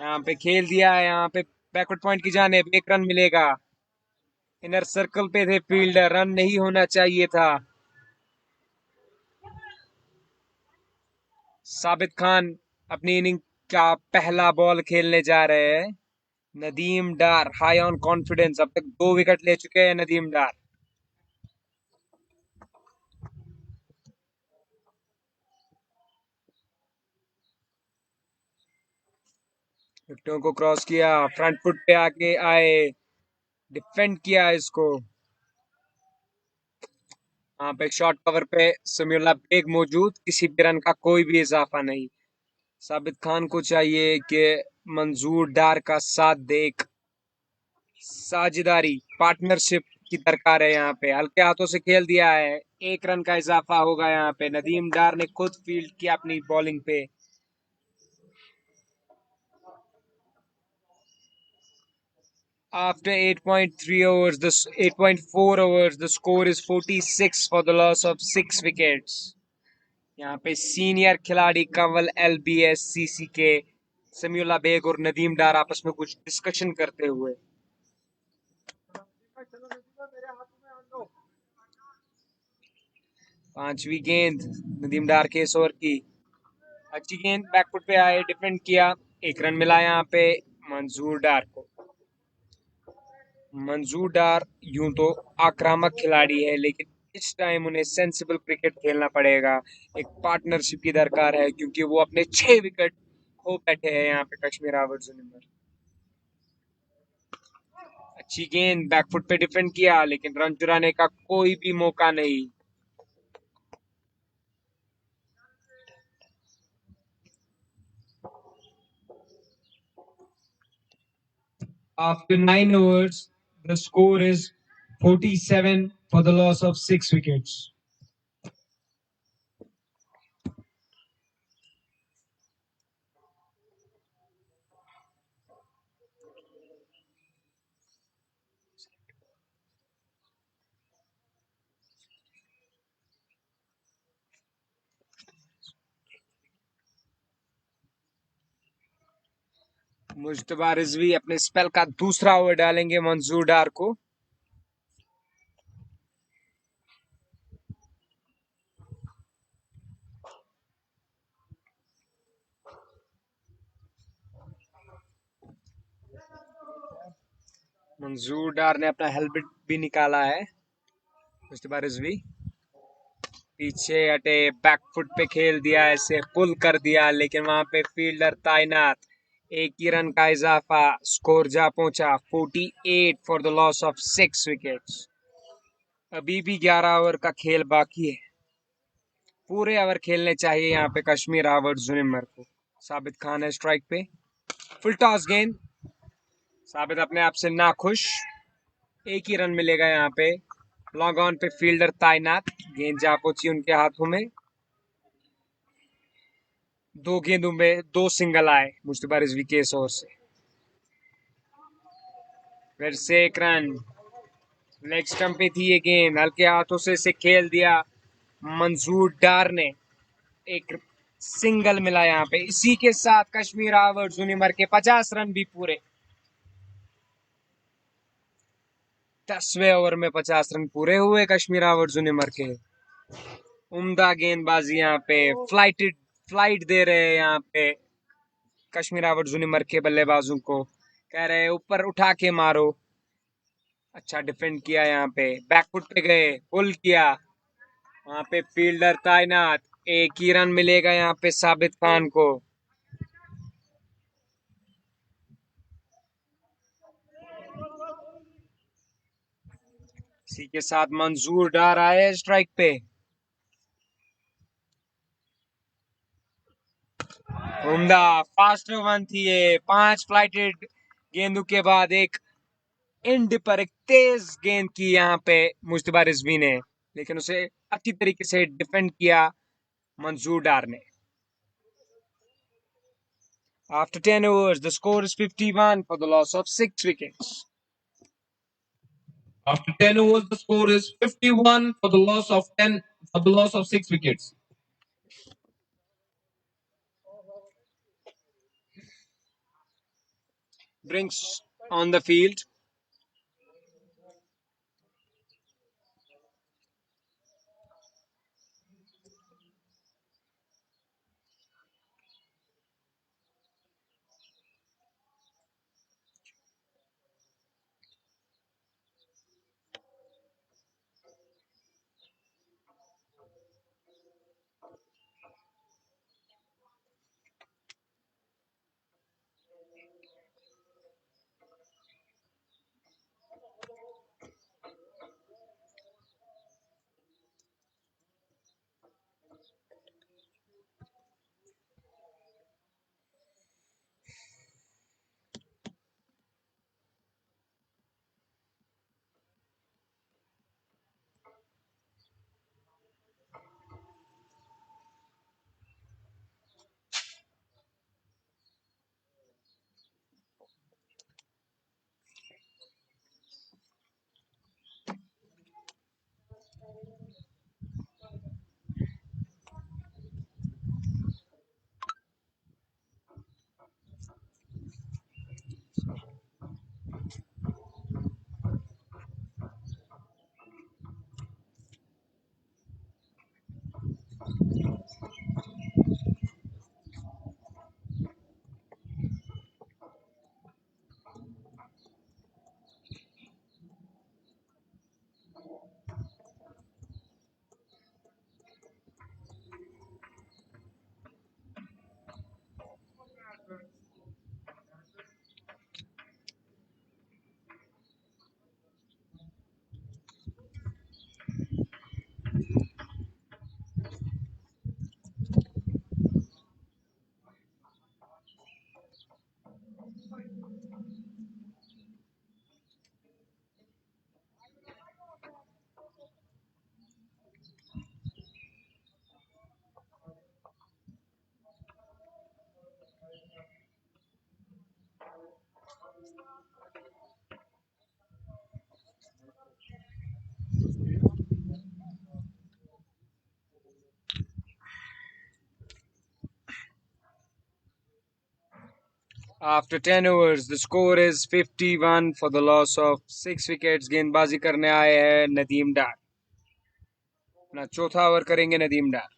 यहाँ पे खेल दिया है, यहाँ पे बैकवर्ड पॉइंट की जानिब 1 रन मिलेगा। इनर सर्कल पे थे फील्डर, रन नहीं होना चाहिए था। साबित खान अपनी इनिंग का पहला बॉल खेलने जा रहे हैं। नदीम डार हाई ऑन कॉन्फिडेंस, अब तक 2 विकेट ले चुके हैं नदीम डार। विकेटों को क्रॉस किया, फ्रंट फुट पे आके आए, डिफेंड किया इसको। यहाँ पे शॉर्ट कवर पे समीउल्लाह बेग मौजूद, किसी भी रन का कोई भी इजाफा नहीं। साबित खान को चाहिए कि मंजूर डार का साथ दे, एक साझेदारी पार्टनरशिप की दरकार है। यहाँ पे हल्के हाथों से खेल दिया है, 1 रन का इजाफा होगा। यहाँ पे नदीम डार ने खुद फील्ड किया अपनी बॉलिंग पे। After 8.3 overs, 8.4 overs, the score is 46 for the loss of 6 wickets. यहाँ पे सीनियर खिलाड़ी कंवल LBSCC के समीउल्लाह बेग और नदीम डार आपस में कुछ डिस्कशन करते हुए। पांचवी गेंद नदीम डार के इस ओवर की, अच्छी गेंद, बैकफुट पे आए, डिफेंड किया, 1 रन मिला यहाँ पे मंजूर डार को। मंजूर डार यूं तो आक्रामक खिलाड़ी है, लेकिन इस टाइम उन्हें सेंसिबल क्रिकेट खेलना पड़ेगा। एक पार्टनरशिप की दरकार है, क्योंकि वो अपने 6 विकेट खो बैठे हैं यहाँ पे कश्मीर हावर्स जुनिमर। अच्छी गेंद, बैकफुट पे डिफेंड किया, लेकिन रन चुराने का कोई भी मौका नहीं। After 9 overs, the score is 47 for the loss of 6 wickets. Mushtaba Rizvi अपने स्पेल का दूसरा ओवर डालेंगे मंजूर डार को। मंजूर डार ने अपना हेलमेट भी निकाला है। मुश्तबा रिजवी पीछे हटे, बैकफुट पे खेल दिया, ऐसे पुल कर दिया, लेकिन वहां पे फील्डर तैनात, 1 ही रन का इजाफा, स्कोर जा पहुंचा 48 for the loss of 6 wickets. अभी भी 11 ओवर का खेल बाकी है, पूरे ओवर खेलने चाहिए यहाँ पे कश्मीर हावर्स जुनिमर को। साबित खान है स्ट्राइक पे, फुल टॉस गेंद, साबित अपने आप से नाखुश, 1 ही रन मिलेगा यहाँ पे। लॉन्ग ऑन पे फील्डर तैनात, गेंद जा पहुंची उनके हाथों में। 2 गेंदों में 2 सिंगल आए मुश्तबा रिजवी के इस ओवर से। फिर से 1 रन, लेग स्टंप पे थी ये गेंद, हल्के हाथों से इसे खेल दिया मंजूर डार ने, एक सिंगल मिला यहाँ पे। इसी के साथ कश्मीर हावर्स जुनिमर के 50 रन भी पूरे। 10वें ओवर में 50 रन पूरे हुए कश्मीर हावर्स जुनिमर के। उम्दा गेंदबाजी यहाँ पे, फ्लाइट दे रहे हैं यहाँ पे कश्मीर हावर्स जुनिमर के बल्लेबाजों को, कह रहे हैं ऊपर उठा के मारो। अच्छा डिफेंड किया यहाँ पे, बैकफुट पे गए, पुल किया, वहां पे फील्डर तैनात, 1 ही रन मिलेगा यहाँ पे साबित खान को। इसी के साथ मंजूर डार आए स्ट्राइक पे। उम्दा फास्ट वन थी ये, 5 फ्लाइटेड गेंदों के बाद एक एंड पर एक तेज गेंद की यहाँ पे मुश्तबा रिजवी ने, लेकिन उसे अच्छी तरीके से डिफेंड किया मंजूर डार ने। After 10 overs, the score is 51 for the loss of 6 wickets. After 10 overs, the score is 51 for the loss of 6 wickets. Drinks on the field. After 10 overs, the score is 51 for the loss of 6 wickets. गेंदबाजी करने आए हैं नदीम डार. अपना चौथा over करेंगे नदीम डार.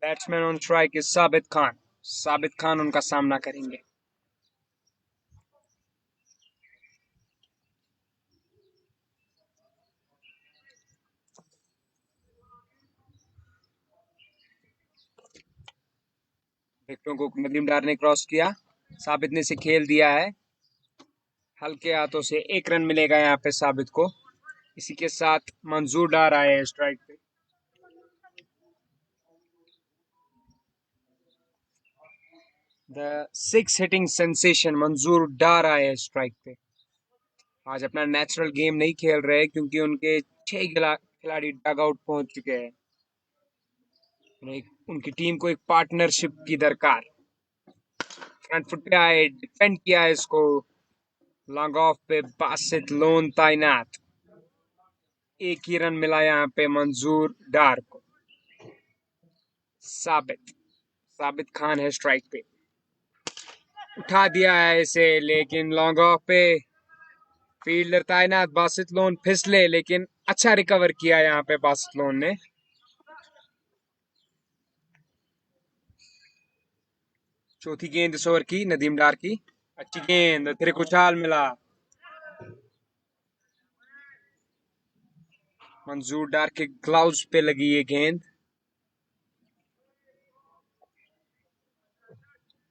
Batsman on strike is साबित खान. साबित खान उनका सामना करेंगे. विकेटों को नदीम डार ने क्रॉस किया. साबित ने इसे खेल दिया है. हल्के हाथों से 1 रन मिलेगा यहाँ पे साबित को. इसी के साथ मंजूर डार आए हैं स्ट्राइक पे. द 6 हिटिंग सेंसेशन मंजूर डार आए हैं स्ट्राइक पे. आज अपना नेचुरल गेम नहीं खेल रहे क्योंकि उनके 6 खिलाड़ी डग आउट पहुंच चुके हैं. उनकी टीम को एक पार्टनरशिप की दरकार. फ्रंट फुट पे आए, डिफेंड किया है इसको. लॉन्ग ऑफ पे बासित लोन तैनात. 1 ही रन मिला यहाँ पे मंजूर डार को. साबित खान है स्ट्राइक पे. उठा दिया है इसे, लेकिन लॉन्ग ऑफ पे फील्डर तैनात. बासित लोन फिसले, लेकिन अच्छा रिकवर किया यहाँ पे बासित लोन ने. चौथी गेंद इस ओवर की नदीम डार की. अच्छी गेंद, तेरे को चाल मिला. मंजूर डार के ग्लव्स पे लगी ये गेंद.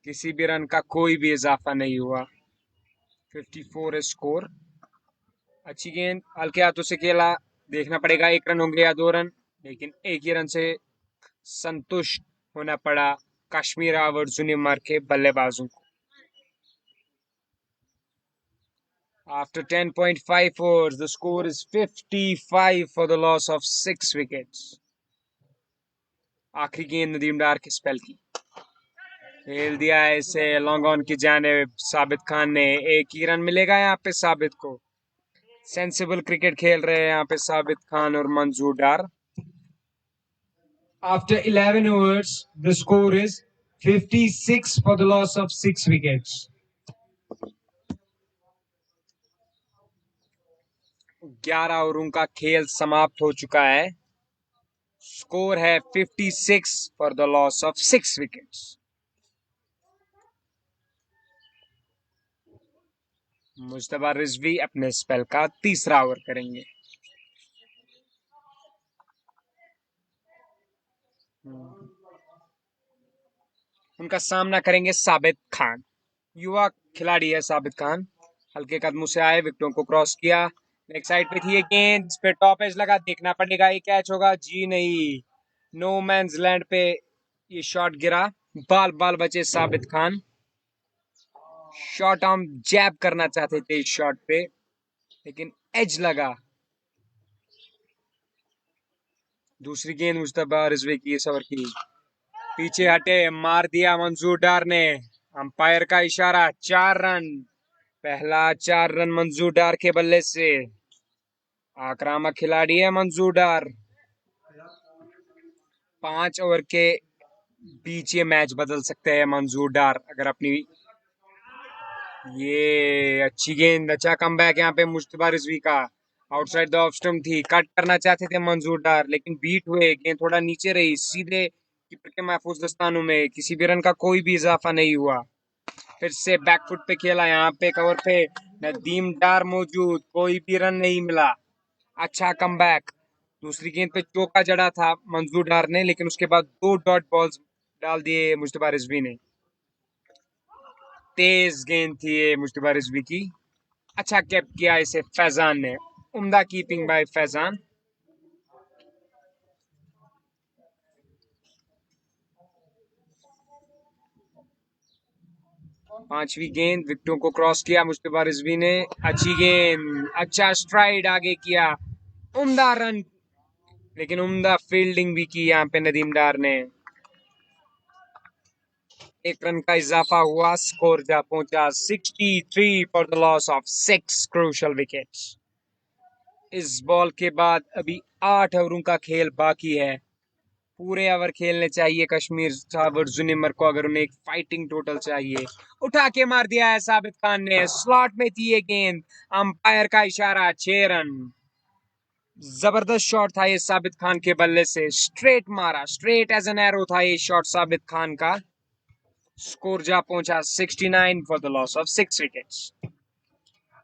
किसी भी रन का कोई भी इजाफा नहीं हुआ. 54 है स्कोर. अच्छी गेंद, हल्के हाथों से खेला. देखना पड़ेगा 1 रन होंगे या 2 रन, लेकिन 1 ही रन से संतुष्ट होना पड़ा कश्मीर हावर्स यूनिमर के बल्लेबाजों को. After 10.5 overs, the score is 55 for the loss of 6 wickets. आखिरी गेंद नदीम डार के स्पेल की. खेल दिया है इसे लॉन्ग ऑन की जानिब साबित खान ने. 1 ही रन मिलेगा यहाँ पे साबित को. सेंसिबल क्रिकेट खेल रहे हैं यहाँ पे साबित खान और मंजूर डार. After 11 overs, the score is 56 for the loss of 6 wickets. 11 ओवरों का खेल समाप्त हो चुका है। स्कोर है 56 for the loss of 6 wickets. Mustafa Rizvi अपने स्पेल का तीसरा ओवर करेंगे। उनका सामना करेंगे साबित खान। युवा खिलाड़ी है साबित खान। हल्के कदमों से आए, विकेटों को क्रॉस किया। लेग साइड पे थी ये गेंद, इस पे टॉप एज लगा, देखना पड़ेगा ये कैच होगा जी नहीं। नो मैंस लैंड पे ये शॉट गिरा। बाल बाल बचे साबित खान। शॉर्ट आर्म जैब करना चाहते थे इस शॉट पे, लेकिन एज लगा। दूसरी गेंद मुस्तफा रिजवी की इस ओवर की। पीछे हटे, मार दिया मंजूर डार ने। अंपायर का इशारा, 4 रन। पहला 4 रन मंजूर डार के बल्ले से। आक्रामक खिलाड़ी है मंजूर डार। 5 ओवर के बीच ये मैच बदल सकते हैं मंजूर डार अगर अपनी। ये अच्छी गेंद, अच्छा कमबैक यहाँ पे मुस्तफा रिजवी का। आउटसाइड द ऑफ स्टंप थी, कट करना चाहते थे मंजूर डार, लेकिन बीट हुए। गेंद थोड़ा नीचे रही, सीधे कीपर के महफूज दस्तानों में। किसी भी रन का कोई भी इजाफा नहीं हुआ। फिर से बैकफुट पे खेला, यहाँ पे कवर पे नदीम डार मौजूद, कोई भी रन नहीं मिला। अच्छा कमबैक। दूसरी गेंद पे चौका जड़ा था मंजूर डार ने, लेकिन उसके बाद 2 डॉट बॉल्स डाल दिए मुस्तफा रिजवी ने। तेज गेंद थी ये मुस्तफा रिजवी की। अच्छा कैप किया इसे फैजान ने। उम्दा कीपिंग बाय फैजान। पांचवी गेंद, विकेटों को क्रॉस किया मुस्तफा रिजवी ने। अच्छी गेंद, अच्छा स्ट्राइड आगे किया। उम्दा रन, लेकिन उम्दा फील्डिंग भी की यहाँ पे नदीम डार ने। 1 रन का इजाफा हुआ, स्कोर जा पहुंचा 63 for the loss of 6 crucial wickets. इस बॉल के बाद अभी 8 ओवरों का खेल बाकी है। पूरे ओवर खेलने चाहिए कश्मीर साबर जुनिमर को अगर उन्हें एक फाइटिंग टोटल चाहिए। उठा के मार दिया है साबित खान ने, स्लॉट में थी ये गेंद। अंपायर का इशारा, 6 रन। जबरदस्त शॉट था ये साबित खान के बल्ले से, स्ट्रेट मारा, स्ट्रेट एज एन एरो था ये शॉट साबित खान का। स्कोर जा पहुंचा 69 for the loss of 6 wickets.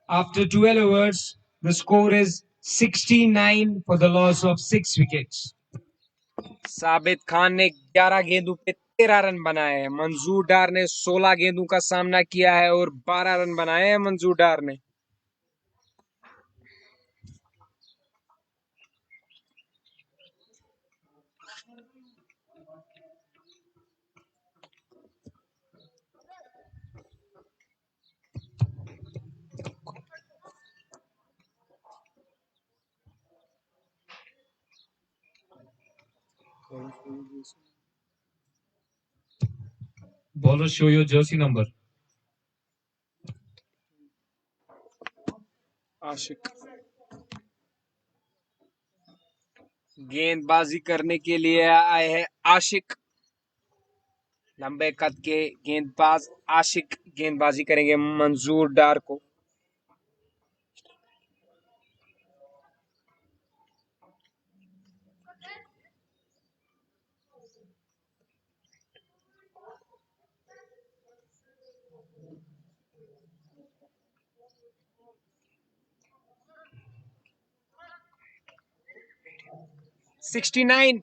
After 12 overs, the score is 69 for the loss of 6 wickets. साबित खान ने 11 गेंदों पे 13 रन बनाए हैं। मंजूर डार ने 16 गेंदों का सामना किया है और 12 रन बनाए हैं मंजूर डार ने। Bowlers, show your jersey number. आशिक गेंदबाजी करने के लिए आए हैं आशिक। लंबे कद के गेंदबाज आशिक गेंदबाजी करेंगे मंजूर डार को। सिक्सटी 12।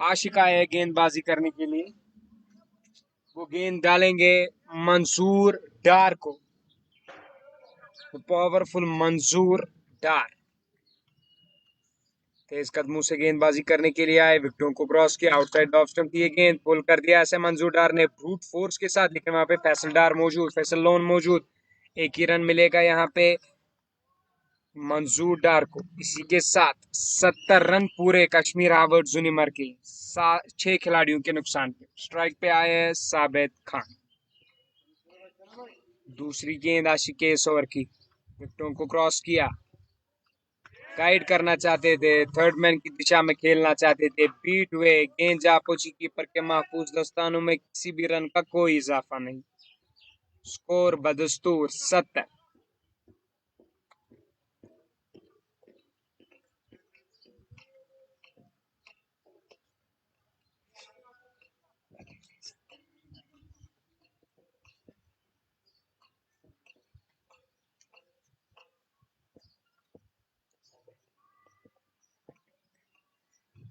आशिक आए हैं गेंदबाजी करने के लिए। वो गेंद डालेंगे मंसूर डार को। पावरफुल मंजूर डार तेज कदमों से गेंदबाजी करने के लिए आए, विकेटों को क्रॉस किया। आउटसाइड ऑफ स्टंप थी ये गेंद, पुल कर दिया ऐसे मंजूर डार ने ब्रूट फोर्स के साथ, लेकिन वहां पे फैसल डार मौजूद, फैसल लोन मौजूद। एक ही रन मिलेगा यहाँ पे मंजूर डार को। इसी के साथ 70 रन पूरे कश्मीर हावर्ड जुनिमर के 6 खिलाड़ियों के नुकसान पे। स्ट्राइक पे आए हैं साबित खान। दूसरी गेंद आशिक के इस ओवर की, विकेटों को क्रॉस किया। गाइड करना चाहते थे, थर्ड मैन की दिशा में खेलना चाहते थे, बीट हुए, गेंद जा पहुंची कीपर के महफूज दस्तानों में, किसी भी रन का कोई इजाफा नहीं। स्कोर बदस्तूर 70।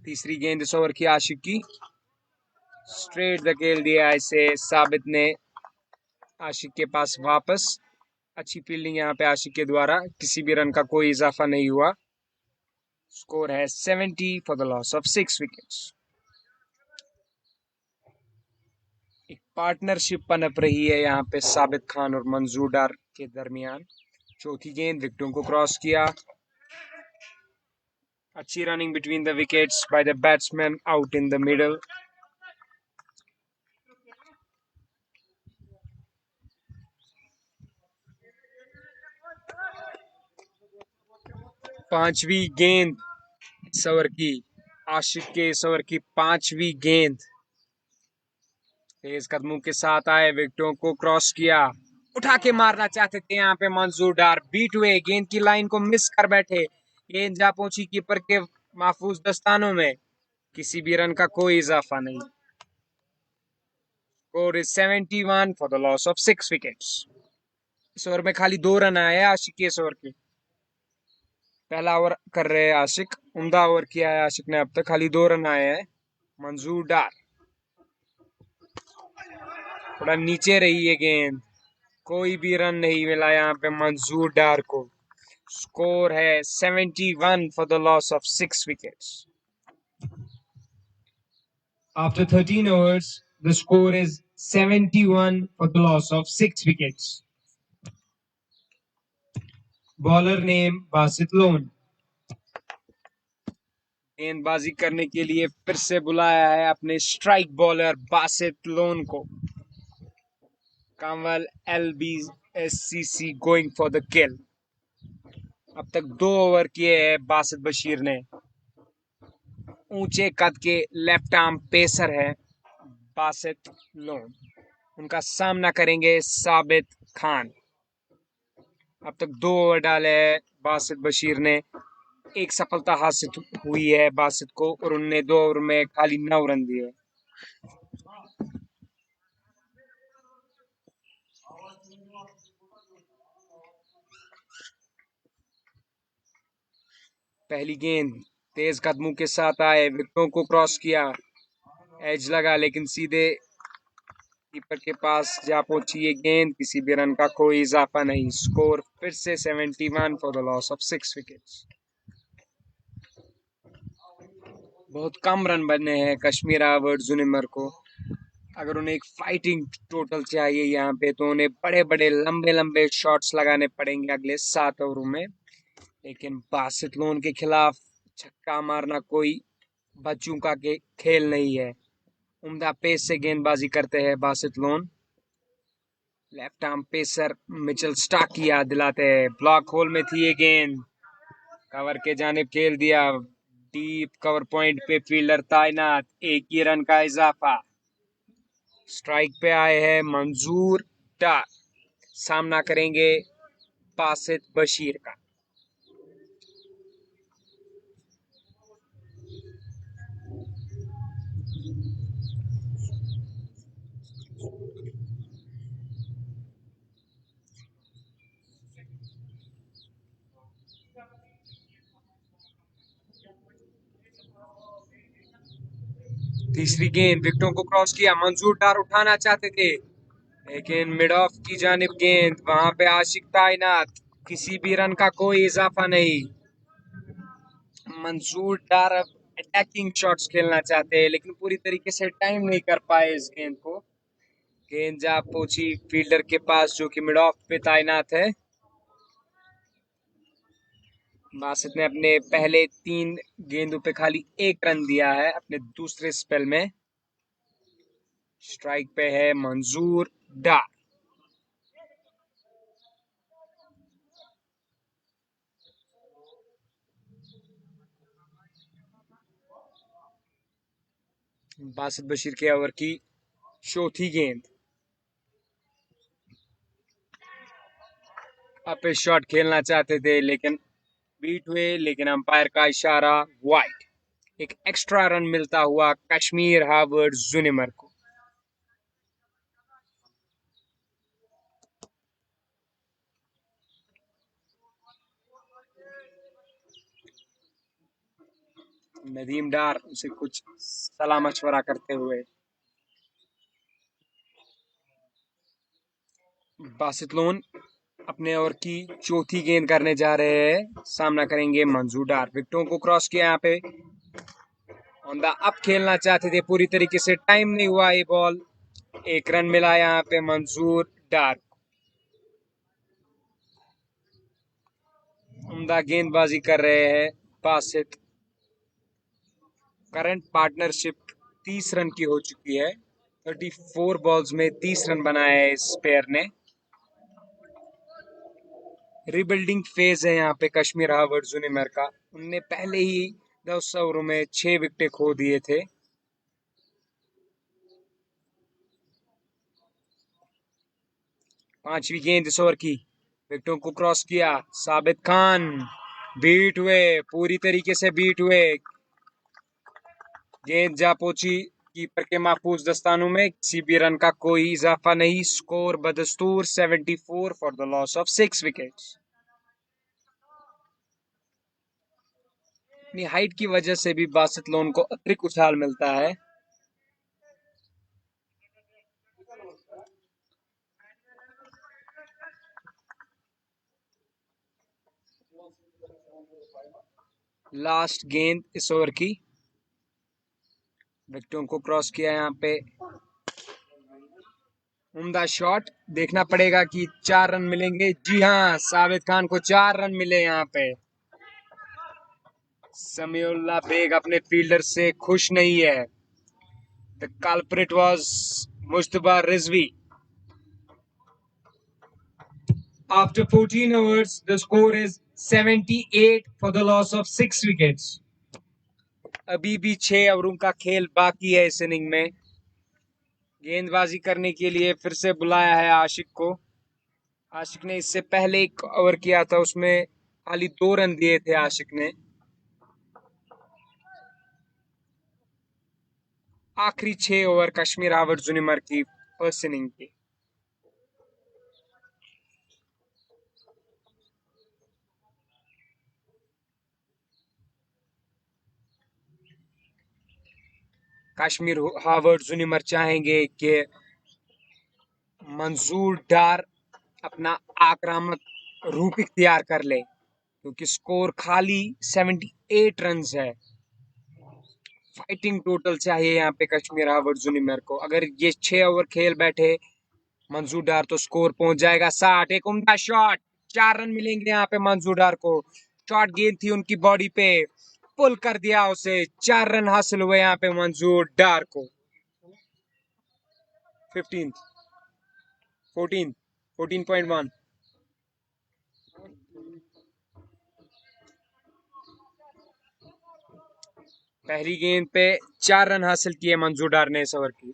तीसरी गेंद इस ओवर की आशिक की, स्ट्रेट धकेल दिया इसे साबित ने आशिक के पास वापस। अच्छी फील्डिंग यहाँ पे आशिक के द्वारा, किसी भी रन का कोई इजाफा नहीं हुआ। स्कोर है 70 for the loss of 6 wickets. एक पार्टनरशिप पनप रही है यहाँ पे साबित खान और मंजूर डार के दरमियान। चौथी गेंद विकेटों को क्रॉस किया, अच्छी running between the wickets by the batsman out in the middle. पांचवी गेंद इस ओवर की, आशिक के इस ओवर की पांचवी गेंद, तेज कदमों के साथ आए, विकेटों को क्रॉस किया, उठा के मारना चाहते थे यहाँ पे मंजूर डार, बीट हुए, गेंद की लाइन को मिस कर बैठे, गेंद जा पहुंची कीपर के महफूज दस्तानों में, किसी भी रन का कोई इजाफा नहीं। Score is 71 for the loss of 6 wickets. इस ओवर में खाली 2 रन आए हैं आशिक के इस ओवर के। पहला ओवर कर रहे हैं आशिक, उम्दा ओवर किया है आशिक ने अब तक, खाली 2 रन आए हैं। मंजूर डार, थोड़ा नीचे रही है गेंद, कोई भी रन नहीं मिला यहाँ पे मंजूर डार को। स्कोर है 71 for the loss of 6 wickets. After 13 overs, the score is 71 for the loss of 6 wickets. Bowler name Basit Lone. गेंदबाजी करने के लिए फिर से बुलाया है अपने स्ट्राइक बॉलर बासित लोन को। कांवल LBSCC गोइंग फॉर द किल। अब तक 2 ओवर किए हैं बासित बशीर ने। ऊंचे कद के लेफ्ट आर्म पेसर है बासित लोन, उनका सामना करेंगे साबित खान। अब तक 2 ओवर डाले हैं बासित बशीर ने, एक सफलता हासिल हुई है बासित को, और उनने 2 ओवर में खाली 9 रन दिए। पहली गेंद तेज कदमों के साथ आए, विकेटों को क्रॉस किया, एज लगा लेकिन सीधे कीपर के पास जा पहुंची ये गेंद, किसी भी रन का कोई इजाफा नहीं। स्कोर फिर से 71 for the loss of 6 wickets. बहुत कम रन बने हैं कश्मीर हावर्ड जुनिमर को। अगर उन्हें एक फाइटिंग टोटल चाहिए यहाँ पे, तो उन्हें बड़े बड़े लंबे लंबे शॉट्स लगाने पड़ेंगे अगले 7 ओवरों में। लेकिन बासित लोन के खिलाफ छक्का मारना कोई बच्चों का खेल नहीं है। उम्दा पेस से गेंदबाजी करते हैं Basit loan. Left arm pacer Mitchell Starc की याद दिलाते हैं। ब्लॉक होल में थी ये गेंद, कवर के जानिब खेल दिया, डीप कवर पॉइंट पे फील्डर तैनात, 1 ही रन का इजाफा। स्ट्राइक पे आए हैं मंजूर डार, सामना करेंगे बासित बशीर का। तीसरी गेंद विकेटों को क्रॉस किया, मंजूर डार उठाना चाहते थे, लेकिन मिड ऑफ की जानिब गेंद, वहां पे आशिक तैनात, किसी भी रन का कोई इजाफा नहीं। मंजूर डार अब अटैकिंग शॉट्स खेलना चाहते हैं, लेकिन पूरी तरीके से टाइम नहीं कर पाए इस गेंद को। गेंद जा पहुंची फील्डर के पास जो कि मिड ऑफ पे तैनात है। बासित ने अपने पहले 3 गेंदों पे खाली 1 रन दिया है अपने दूसरे स्पेल में। स्ट्राइक पे है मंजूर डार। बासित बशीर के ओवर की चौथी गेंद। पे शॉट खेलना चाहते थे लेकिन बीट हुए, लेकिन अंपायर का इशारा वाइड। एक एक्स्ट्रा रन मिलता हुआ कश्मीर हावर्ड जुनिमर को। नदीम डार उसे कुछ सलाह मशवरा करते हुए। बासित लोन अपने ओवर की चौथी गेंद करने जा रहे हैं, सामना करेंगे मंजूर डार। विकेटों को क्रॉस किया यहाँ पे, ऑन द अप खेलना चाहते थे, पूरी तरीके से टाइम नहीं हुआ ये बॉल। एक रन मिला यहाँ पे मंजूर डार। उम्दा गेंदबाजी कर रहे हैं बासित। करंट पार्टनरशिप 30 रन की हो चुकी है। 34 बॉल्स में 30 रन बनाए हैं इस पेयर ने। रिबिल्डिंग फेज है यहाँ पे कश्मीर हावर्ड जुनिमर का। उनने पहले ही 10 ओवरों में 6 विकेट खो दिए थे। पांचवी गेंद इस ओवर की, विकेटों को क्रॉस किया, साबित खान बीट हुए, पूरी तरीके से बीट हुए। गेंद जा पहुंची कीपर के महफूज दस्तानों में, किसी भी रन का कोई इजाफा नहीं। स्कोर बदस्तूर 74 for the loss of 6 wickets. अपनी हाइट की वजह से भी बासित लोन को अतिरिक्त उछाल मिलता है। लास्ट गेंद इस ओवर की, विकेटों को क्रॉस किया यहाँ पे। उम्दा शॉट, देखना पड़ेगा कि 4 रन मिलेंगे। जी हाँ, साबित खान को 4 रन मिले यहाँ पे। समीउल्लाह बेग अपने फील्डर से खुश नहीं है। The culprit was Mushtaba Rizvi. After 14 overs, the score is 78 for the loss of 6 wickets. अभी भी 6 ओवरों का खेल बाकी है इस इनिंग में। गेंदबाजी करने के लिए फिर से बुलाया है आशिक को। आशिक ने इससे पहले एक ओवर किया था, उसमें खाली 2 रन दिए थे आशिक ने। आखिरी 6 ओवर कश्मीर हावर्ड जुनिमर की फर्स्ट इनिंग की। कश्मीर हावर्ड जुनिमर चाहेंगे कि मंजूर डार अपना आक्रामक रूप इख्तियार कर ले, क्योंकि स्कोर खाली 78 रन है। फाइटिंग टोटल चाहिए यहाँ पे कश्मीर हावर्ड जुनिमर को। अगर ये 6 ओवर खेल बैठे मंजूर डार तो स्कोर पहुंच जाएगा 60। एक उम्दा शॉट, 4 रन मिलेंगे यहाँ पे मंजूर डार को। शॉट गेंद थी उनकी बॉडी पे, पुल कर दिया उसे। 4 रन हासिल हुए यहाँ पे मंजूर डार को। 15 14 14.1। पहली गेंद पे 4 रन हासिल किए मंजूर डार ने इस ओवर की।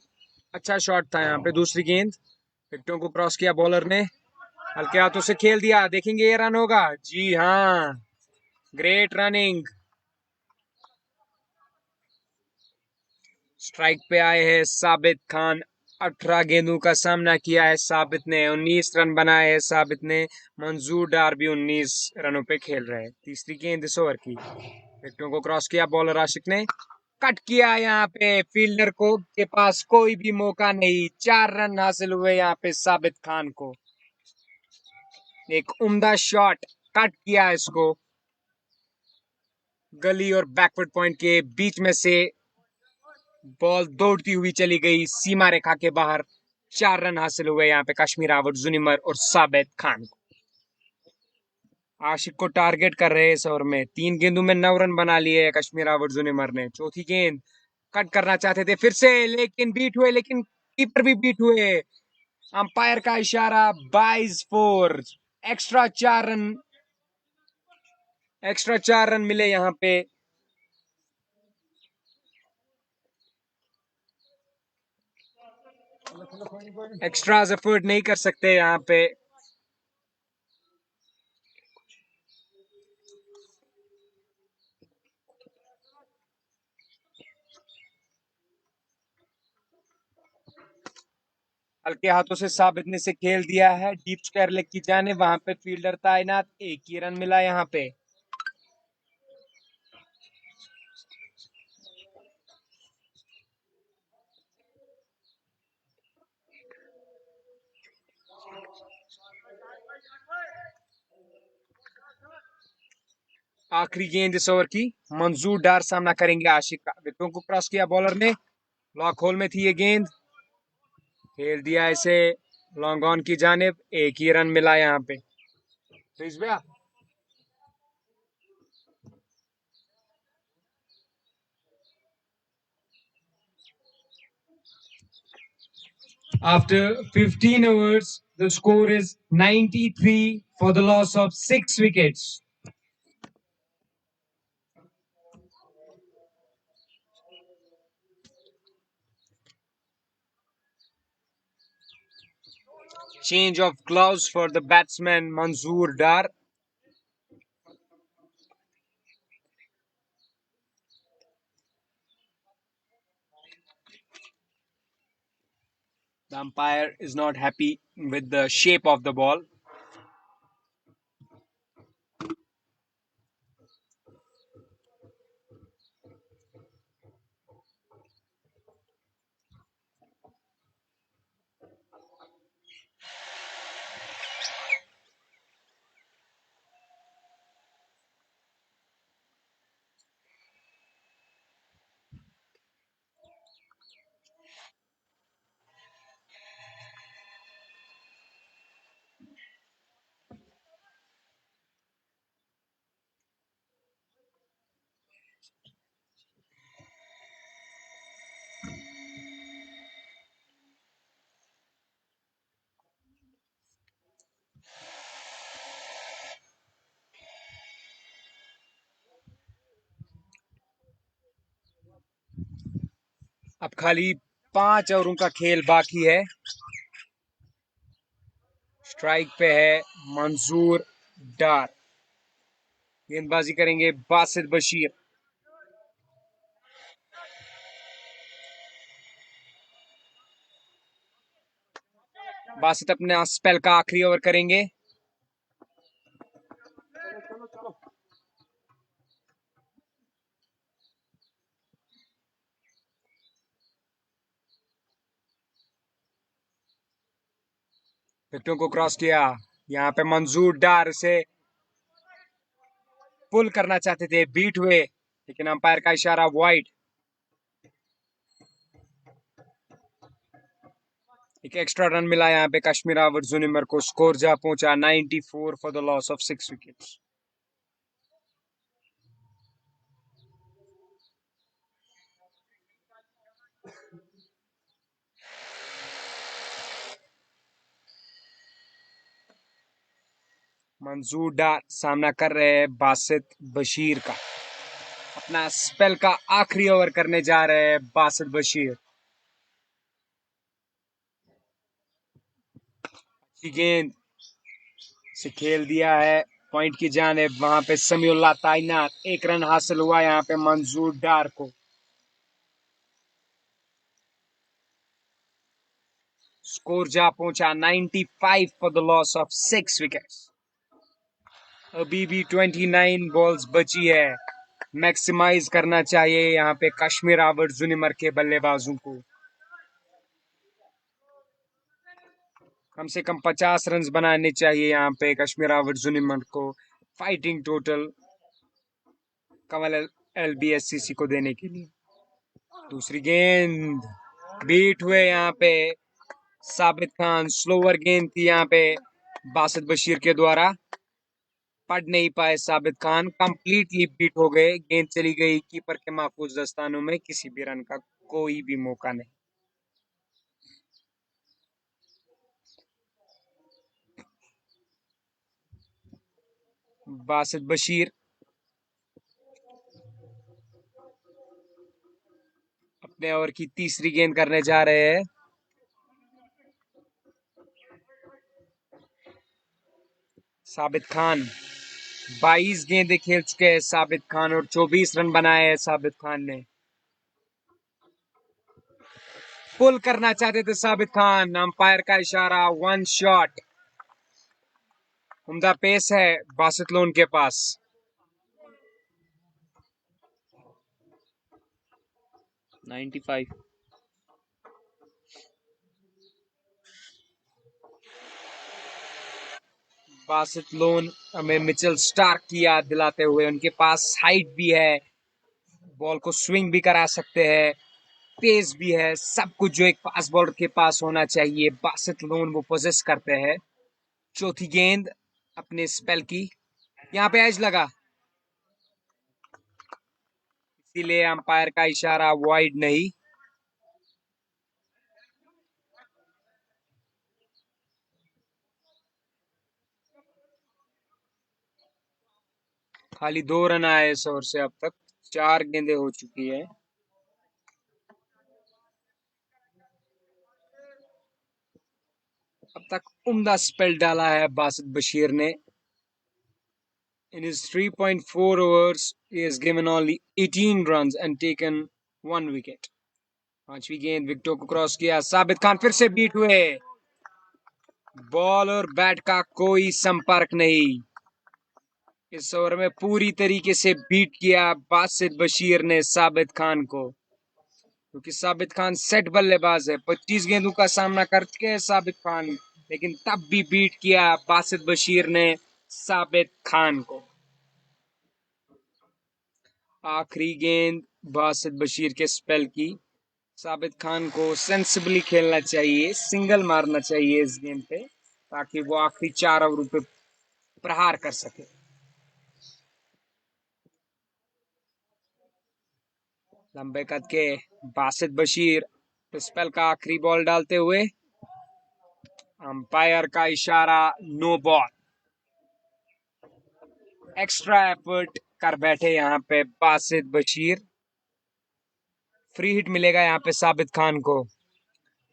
अच्छा शॉट था यहाँ पे। दूसरी गेंद, विकेटों को क्रॉस किया बॉलर ने, हल्के हाथों से खेल दिया। देखेंगे ये रन होगा। जी हाँ, ग्रेट रनिंग। स्ट्राइक पे आए हैं साबित खान। 18 गेंदों का सामना किया है साबित ने, 19 रन बनाए हैं साबित ने। मंजूर डार भी 19 रनों पे खेल रहे हैं। तीसरी गेंद इस ओवर की, विकेटों को क्रॉस किया बॉलर आशिक ने, कट किया यहाँ पे। फील्डर को के पास कोई भी मौका नहीं। 4 रन हासिल हुए यहाँ पे साबित खान को। एक उम्दा शॉट, कट किया इसको। गली और बैकवर्ड पॉइंट के बीच में से बॉल दौड़ती हुई चली गई सीमा रेखा के बाहर। 4 रन हासिल हुए यहाँ पे कश्मीर हावर्ड जुनिमर और साबित खान को। आशिक को टारगेट कर रहे हैं इस ओवर में। 3 गेंदों में 9 रन बना लिए कश्मीर हावर्ड जुनिमर ने। चौथी गेंद कट करना चाहते थे फिर से, लेकिन बीट हुए, लेकिन कीपर भी बीट हुए। अंपायर का इशारा 22 4। एक्स्ट्रा 4 रन मिले यहाँ पे। एक्स्ट्राज एफर्ट नहीं कर सकते यहाँ पे। हल्के हाथों से साबित ने से खेल दिया है डीप स्क्वायर लेग की जाने। वहां पे फील्डर तैनात, एक ही रन मिला यहाँ पे। आखिरी गेंद इस ओवर की। मंजूर डार सामना करेंगे आशिक का। विकेटों को क्रॉस किया बॉलर ने। लॉक होल में थी ये गेंद, खेल दिया इसे लॉन्ग ऑन की जानिब। एक ही रन मिला यहाँ पे। भैया After 15 overs, the score is 93 for the loss of 6 wickets. Change of gloves for the batsman Manzoor Dar. The umpire is not happy with the shape of the ball. अब खाली 5 ओवरों का खेल बाकी है। स्ट्राइक पे है मंजूर डार। गेंदबाजी करेंगे बासित बशीर। बासित अपने स्पेल का आखिरी ओवर करेंगे। विकेटों को क्रॉस किया। यहाँ पे मंजूर डार से पुल करना चाहते थे, बीट हुए, लेकिन अंपायर का इशारा वाइड। एक एक्स्ट्रा रन मिला यहाँ पे कश्मीर हावर्स जुनिमर को। स्कोर जा पहुंचा 94 for the loss of 6 wickets. मंजूर डार सामना कर रहे हैं बासित बशीर का। अपना स्पेल का आखिरी ओवर करने जा रहे हैं बासित बशीर। अच्छी गेंद से खेल दिया है पॉइंट की जानिब। वहां पे समीउल्लाह तैनात। एक रन हासिल हुआ यहाँ पे मंजूर डार को। स्कोर जा पहुंचा 95 for the loss of 6 wickets. अभी भी 29 बॉल्स बची है। मैक्सिमाइज करना चाहिए यहाँ पे कश्मीर हावर्स जुनिमर के बल्लेबाजों को। कम से कम 50 रन बनाने चाहिए यहाँ पे कश्मीर हावर्स जुनिमर को। फाइटिंग टोटल कमल LBSCC को देने के लिए। दूसरी गेंद बीट हुए यहाँ पे साबित खान। स्लोवर गेंद थी यहाँ पे बासित बशीर के द्वारा। पढ़ नहीं पाए साबित खान, कंप्लीटली बीट हो गए। गेंद चली गई कीपर के महफूज दस्तानों में। किसी भी रन का कोई भी मौका नहीं। बासित बशीर अपने ओवर की तीसरी गेंद करने जा रहे हैं। साबित खान 22 गेंदें खेल चुके हैं साबित खान और 24 रन बनाए हैं साबित खान ने। पुल करना चाहते थे साबित खान, अंपायर का इशारा, 1 शॉट। उम्दा पेस है बासित लोन के पास। $95. बासित लोन हमें मिचेल स्टार्क की याद दिलाते हुए, उनके पास हाइट भी है, बॉल को स्विंग भी करा सकते हैं, पेस भी है, सब कुछ जो एक फास्ट बॉलर के पास होना चाहिए बासित लोन वो पोजेस करते हैं। चौथी गेंद अपने स्पेल की, यहाँ पे एज लगा, इसीलिए अंपायर का इशारा, वाइड नहीं। खाली 2 रन आए इस ओवर से अब तक, 4 गेंदें हो चुकी है। अब तक उम्दा स्पेल डाला है बासित बशीर ने। In his 3.4 overs, he has given only 18 runs and taken 1 wicket. पांचवी गेंद विकेटों को क्रॉस किया, साबित खान फिर से बीट हुए, बॉल और बैट का कोई संपर्क नहीं। इस ओवर में पूरी तरीके से बीट किया बासित बशीर ने साबित खान को, क्योंकि साबित खान सेट बल्लेबाज है। 25 गेंदों का सामना कर चुके हैं साबित खान, लेकिन तब भी बीट किया बासित बशीर ने साबित खान को। आखिरी गेंद बासित बशीर के स्पेल की, साबित खान को सेंसिबली खेलना चाहिए, सिंगल मारना चाहिए इस गेंद पे, ताकि वो आखिरी 4 ओवरों पे प्रहार कर सके। लंबे कद के बासित बशीर स्पेल का आखिरी बॉल डालते हुए, अंपायर का इशारा, नो बॉल। एक्स्ट्रा एफर्ट कर बैठे यहाँ पे बासित बशीर। फ्री हिट मिलेगा यहाँ पे साबित खान को,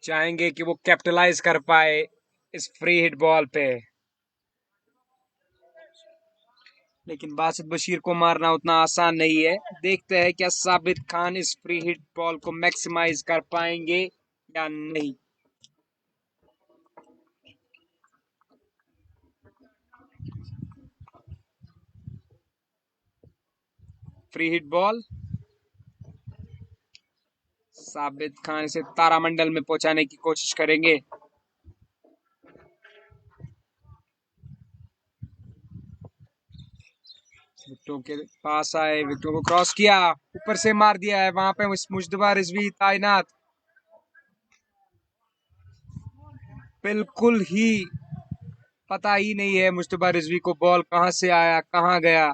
चाहेंगे कि वो कैपिटलाइज कर पाए इस फ्री हिट बॉल पे, लेकिन बासित बशीर को मारना उतना आसान नहीं है। देखते हैं क्या साबित खान इस फ्री हिट बॉल को मैक्सिमाइज कर पाएंगे या नहीं। फ्री हिट बॉल, साबित खान इसे तारामंडल में पहुंचाने की कोशिश करेंगे। विकेटों के पास आए, विकेटों को क्रॉस किया, ऊपर से मार दिया है, वहां पे मुश्तबा रिजवी तैनात। बिल्कुल ही पता ही नहीं है मुश्तबा रिजवी को बॉल कहां से आया कहां गया,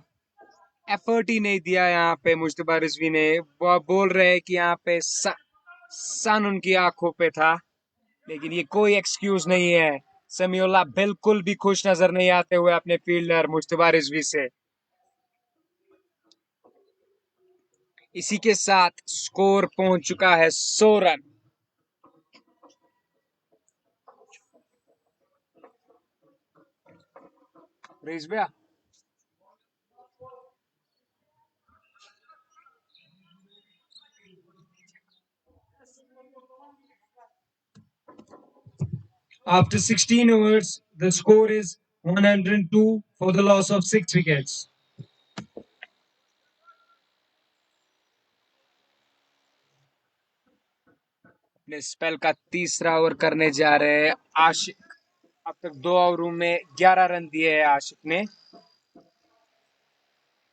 एफर्ट ही नहीं दिया यहाँ पे मुश्तबा रिजवी ने। वो बोल रहे हैं कि यहाँ पे सन उनकी आंखों पे था, लेकिन ये कोई एक्सक्यूज नहीं है। समीउल्लाह बिल्कुल भी खुश नजर नहीं आते हुए अपने फील्डर मुश्तबा रिजवी से। इसी के साथ स्कोर पहुंच चुका है 100 run. Rizvia After 16 overs, the score is 102 for the loss of 6 wickets. अपने स्पेल का तीसरा ओवर करने जा रहे हैं आशिक। अब तक 2 ओवरों में 11 रन दिए हैं आशिक ने।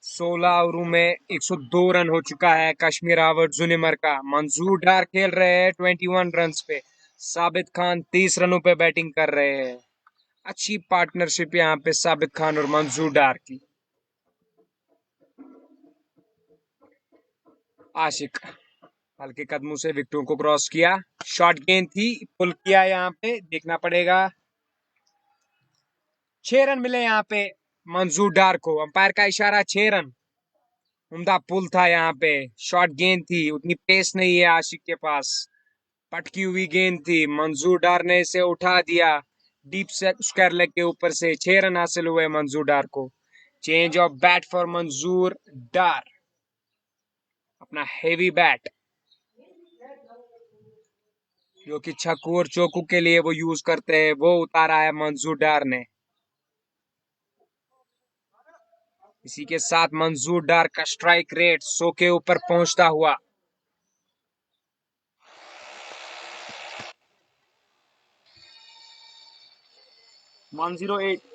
16 ओवरों में 102 रन हो चुका है कश्मीर हावर्ड जुनिमर का। मंजूर डार खेल रहे हैं 21 रन पे, साबित खान 30 रनों पे बैटिंग कर रहे हैं। अच्छी पार्टनरशिप यहाँ पे साबित खान और मंजूर डार की। आशिक हल्के कदमों से विकेटों को क्रॉस किया, शॉर्ट गेंद थी, पुल किया, यहाँ पे देखना पड़ेगा। 6 रन मिले यहाँ पे मंजूर डार को, अंपायर का इशारा 6 रन। उम्दा पुल था यहाँ पे, शॉर्ट गेंद थी, उतनी पेस नहीं है आशिक के पास, पटकी हुई गेंद थी, मंजूर डार ने इसे उठा दिया, डीप स्क्वायर लेग के ऊपर से 6 रन हासिल हुए मंजूर डार को। चेंज ऑफ बैट फॉर मंजूर डार, अपना हेवी बैट जो कि छक्कू और चौकू के लिए वो यूज करते हैं, वो उतारा है मंजूर डार ने। इसी के साथ मंजूर डार का स्ट्राइक रेट 100 के ऊपर पहुंचता हुआ। वन 108।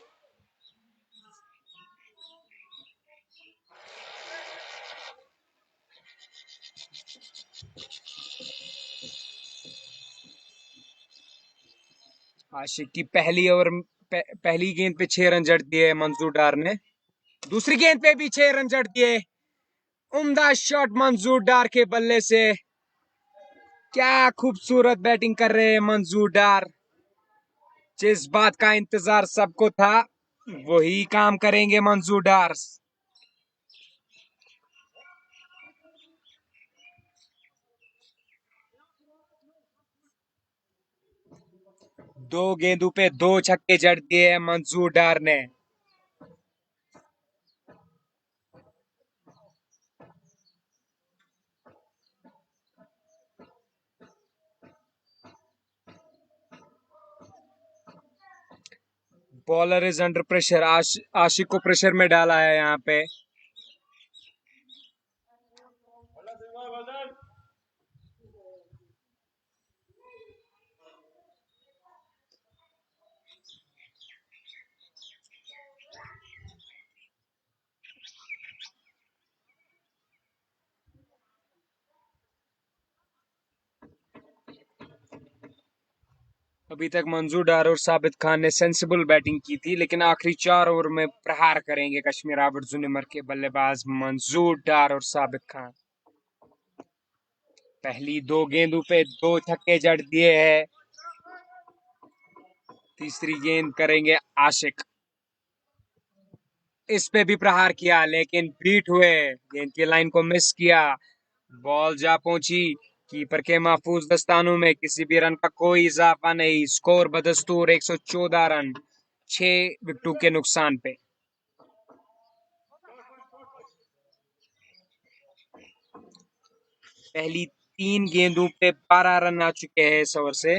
आशिक की पहली ओवर पहली गेंद पे 6 रन जड़ दिए मंजूर डार ने। दूसरी गेंद पे भी 6 रन जड़ दिए। उम्दा शॉट मंजूर डार के बल्ले से। क्या खूबसूरत बैटिंग कर रहे हैं मंजूर डार। जिस बात का इंतजार सबको था वही काम करेंगे मंजूर डार। दो गेंदों पे 2 छक्के जड़ दिए हैं मंजूर डार ने। Bowler is under pressure. Ashiq को प्रेशर में डाला है यहाँ पे। अभी तक मंजूर डार और साबित खान ने सेंसिबल बैटिंग की थी, लेकिन आखिरी 4 ओवर में प्रहार करेंगे कश्मीर आवर्ड जुनिमर के बल्लेबाज मंजूर डार और साबित खान। पहली 2 गेंदों पे 2 छक्के जड़ दिए हैं। तीसरी गेंद करेंगे आशिक। इस पे भी प्रहार किया लेकिन बीट हुए, गेंद की लाइन को मिस किया। बॉल जा पहुंची कीपर के महफूज दस्तानों में। किसी भी रन का कोई इजाफा नहीं। स्कोर बदस्तूर 114 रन 6 विकेटों के नुकसान पे। पहली 3 गेंदों पे 12 रन आ चुके हैं इस ओवर से।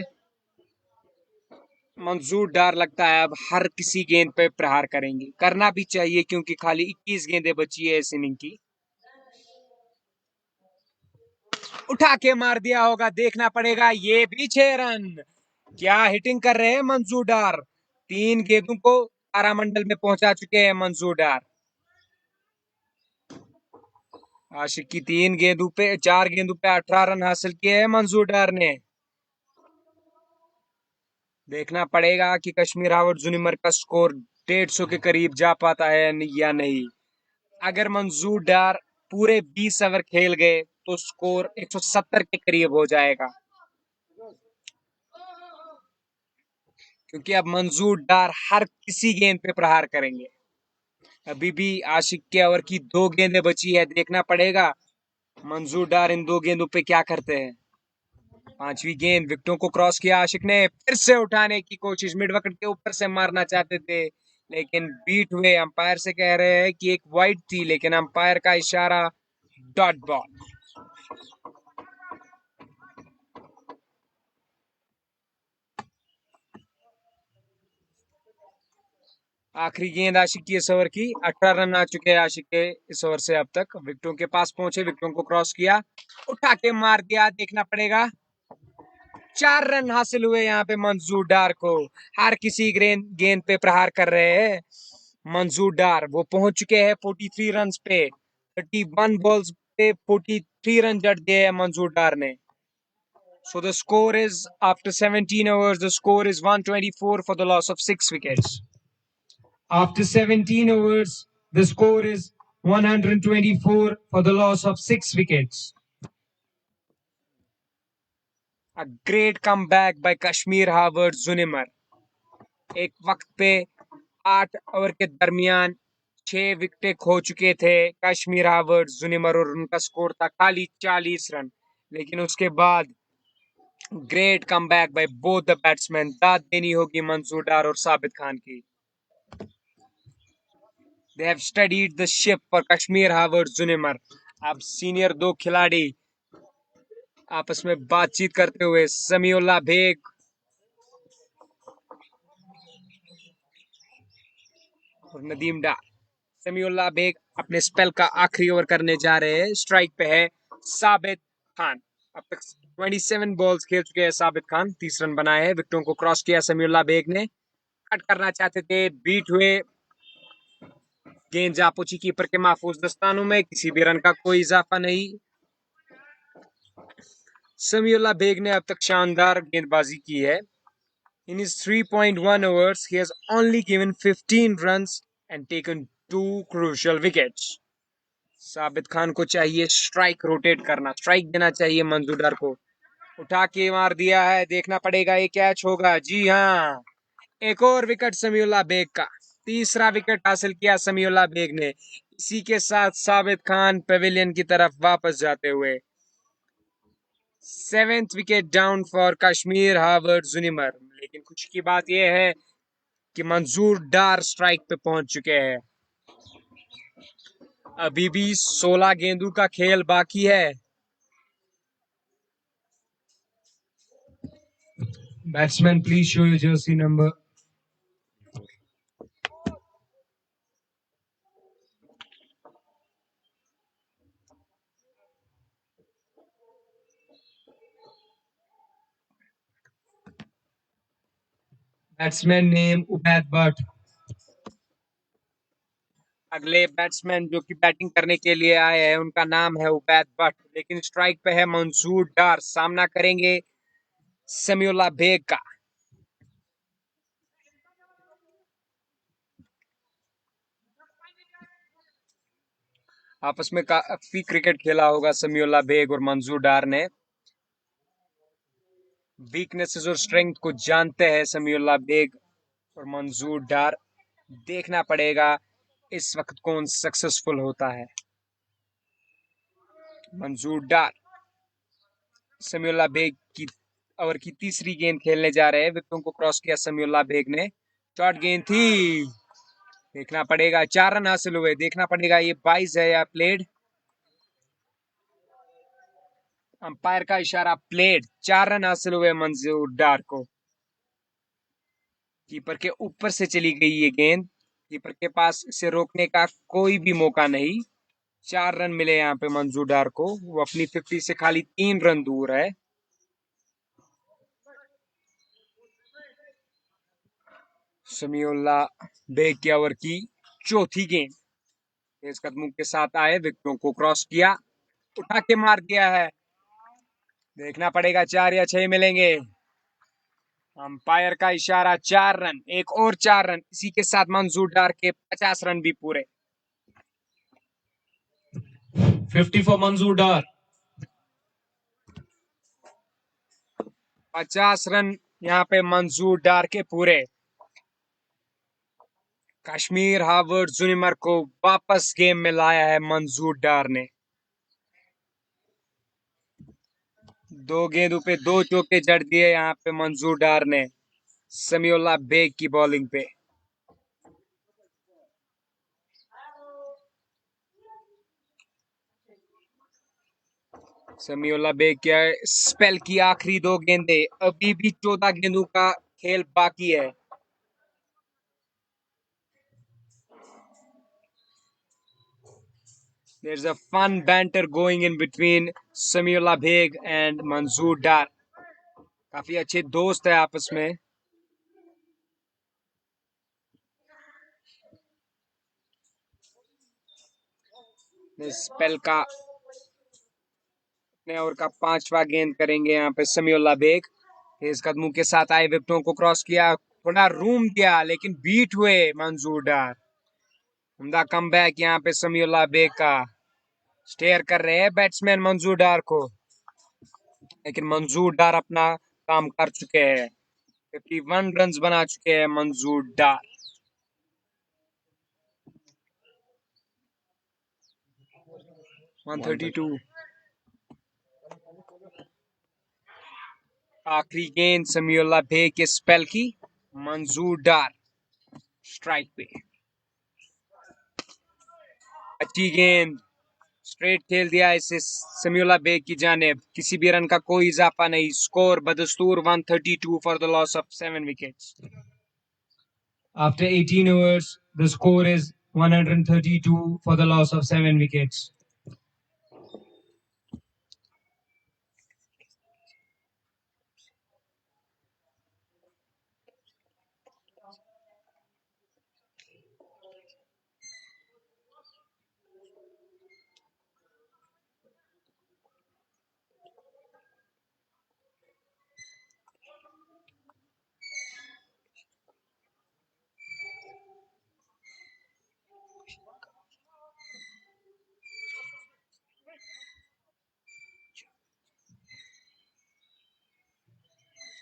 मंजूर डार लगता है अब हर किसी गेंद पे प्रहार करेंगे। करना भी चाहिए क्योंकि खाली 21 गेंदें बची है इस इनिंग की। उठा के मार दिया होगा, देखना पड़ेगा। ये भी 6 रन। क्या हिटिंग कर रहे हैं मंजूर डार। 3 गेंदों को तारामंडल में पहुंचा चुके हैं मंजूर डार। आशिक की 3 गेंदों पे 4 गेंदों पे 18 रन हासिल किए हैं मंजूर डार ने। देखना पड़ेगा कि कश्मीर हावर्ड जुनिमर का स्कोर 150 के करीब जा पाता है या नहीं। अगर मंजूर डार पूरे 20 ओवर खेल गए तो स्कोर 170 के करीब हो जाएगा, क्योंकि अब मंजूर डार हर किसी गेंद पे प्रहार करेंगे। अभी भी आशिक के ओवर की 2 गेंदें बची है, देखना पड़ेगा मंजूर डार इन 2 गेंदों पे क्या करते हैं। 5वीं गेंद विकेटों को क्रॉस किया आशिक ने। फिर से उठाने की कोशिश, मिड विकेट के ऊपर से मारना चाहते थे लेकिन बीट हुए। अंपायर से कह रहे हैं कि एक वाइड थी, लेकिन अंपायर का इशारा डॉट बॉल। आखिरी गेंद आशिक की इस ओवर की। 18 रन आ चुके हैं आशिक के इस ओवर से अब तक। विकेटों के पास पहुंचे, विकेटों को क्रॉस किया, उठा के मार दिया। देखना पड़ेगा। 4 रन हासिल हुए यहाँ पे मंजूर डार को। हर किसी गेंद पे प्रहार कर रहे हैं मंजूर डार। वो पहुंच चुके हैं 43 रन पे। 31 बॉल्स पे 43 रन जड़ दिए हैं मंजूर डार ने। So the score is, after 17 overs, the score is 124 for the loss of 6 wickets. After 17 overs, the score is 124 for the loss of 6 wickets. A great comeback by Kashmir Harvard Zunimar. एक वक्त पे 8 over के दरमियान 6 विकेटें खो चुके थे Kashmir Harvard जुनिमर और उनका स्कोर था खाली 40 रन। लेकिन उसके बाद Great comeback by both the batsmen. दाद देनी होगी मंसूर डार और साबित खान की. They have studied the ship for Kashmir Harvard Zunimar. अब सीनियर दो खिलाड़ी आपस में बातचीत करते हुए समीउल्लाह बेग और नदीम डार. समीउल्लाह बेग अपने स्पेल का आखिरी ओवर करने जा रहे हैं. स्ट्राइक पे है साबित खान. अब तक 27 बॉल्स खेल चुके हैं साबित खान. 30 रन बनाए हैं. विकेटों को क्रॉस किया समीउल्लाह बेग ने. कट करना चाहते थे, बीट हुए. गेंद जा पहुंची कीपर के महफूज दस्तानों में. किसी भी रन का कोई इजाफा नहीं. समीउल्लाह बेग ने अब तक शानदार गेंदबाजी की है. In his 3.1 overs, he has only given 15 runs and taken 2 crucial wickets. साबित खान को चाहिए स्ट्राइक रोटेट करना. स्ट्राइक देना चाहिए मंजूर डार को. उठा के मार दिया है. देखना पड़ेगा ये कैच होगा. जी हाँ, एक और विकेट समीउल्लाह बेग का. तीसरा विकेट हासिल किया समीउल्लाह बेग ने. इसी के साथ साबित खान पेविलियन की तरफ वापस जाते हुए. 7th wicket down for Kashmir Harvard Junimer. लेकिन खुशी की बात यह है कि मंजूर डार स्ट्राइक पे पहुंच चुके हैं. अभी भी 16 गेंदों का खेल बाकी है. Batsman, please show your jersey number. Batsman name Ubaid Butt. अगले बैट्समैन जो कि बैटिंग करने के लिए आए हैं उनका नाम है उबैद बट. लेकिन स्ट्राइक पे है मंसूर डार. सामना करेंगे समीउल्लाह बेग का. आपस में काफी क्रिकेट खेला होगा समीउल्लाह बेग और मंसूर डार ने. वीकनेसेस और स्ट्रेंथ को जानते हैं समीउल्लाह बेग और मंसूर डार. देखना पड़ेगा इस वक्त कौन सक्सेसफुल होता है. मंसूर डार समीउल्लाह बेग की ओवर की तीसरी गेंद खेलने जा रहे हैं. विकेटों को क्रॉस किया समीउल्लाह बेग ने. शॉर्ट गेंद थी. देखना पड़ेगा. 4 रन हासिल हुए. देखना पड़ेगा ये 22 है या प्लेड. अंपायर का इशारा प्लेड. 4 रन हासिल हुए मंजूर डार को. कीपर के ऊपर से चली गई ये गेंद. कीपर के पास इसे रोकने का कोई भी मौका नहीं. 4 रन मिले यहाँ पे मंजूर डार को. वो अपनी 50 से खाली 3 रन दूर है. समीउल्लाह बेग की ओवर की चौथी गेंद. तेज कदमों के साथ आए. विकेटों को क्रॉस किया. उठा के मार दिया है. देखना पड़ेगा 4 या 6 मिलेंगे. अंपायर का इशारा 4 रन. एक और 4 रन. इसी के साथ मंजूर डार के 50 रन भी पूरे. 50 for Manzoor Dar. 50 रन यहाँ पे मंजूर डार के पूरे. कश्मीर हार्वर्ड जुनिमर को वापस गेम में लाया है मंजूर डार ने. 2 गेंदों पे 2 चौके जड़ दिए यहाँ पे मंजूर डार ने समीउल्लाह बेग की बॉलिंग पे. समीउल्लाह बेग के स्पेल की आखिरी 2 गेंदें. अभी भी 14 गेंदों का खेल बाकी है. There's a fun banter going in between Samiullah Beg and Manzoor Dar. काफी अच्छे दोस्त है आपस में. स्पेल का अपने ओवर का 5वां गेंद करेंगे यहाँ पे समीउल्लाह बेग. तेज कदमों के साथ आए. विकेटों को क्रॉस किया. थोड़ा रूम दिया लेकिन बीट हुए मंजूर डार. उम्दा कमबैक यहाँ पे समीउल्लाह बेग का. स्टेयर कर रहे हैं बैट्समैन मंजूर डार को. लेकिन मंजूर डार अपना काम कर चुके हैं. 51 रन बना चुके हैं मंजूर डार. 132. आखिरी गेंद समीउल्लाह बेग के स्पेल की, मंजूर डार स्ट्राइक पे। अच्छी गेंद, स्ट्रेट खेल दिया इसे समीउल्लाह बेग की जानिब, किसी भी रन का कोई इजाफा नहीं। स्कोर बदस्तूर 132 for the loss of 7 wickets. After 18 overs, the score is 132 for the loss of 7 wickets.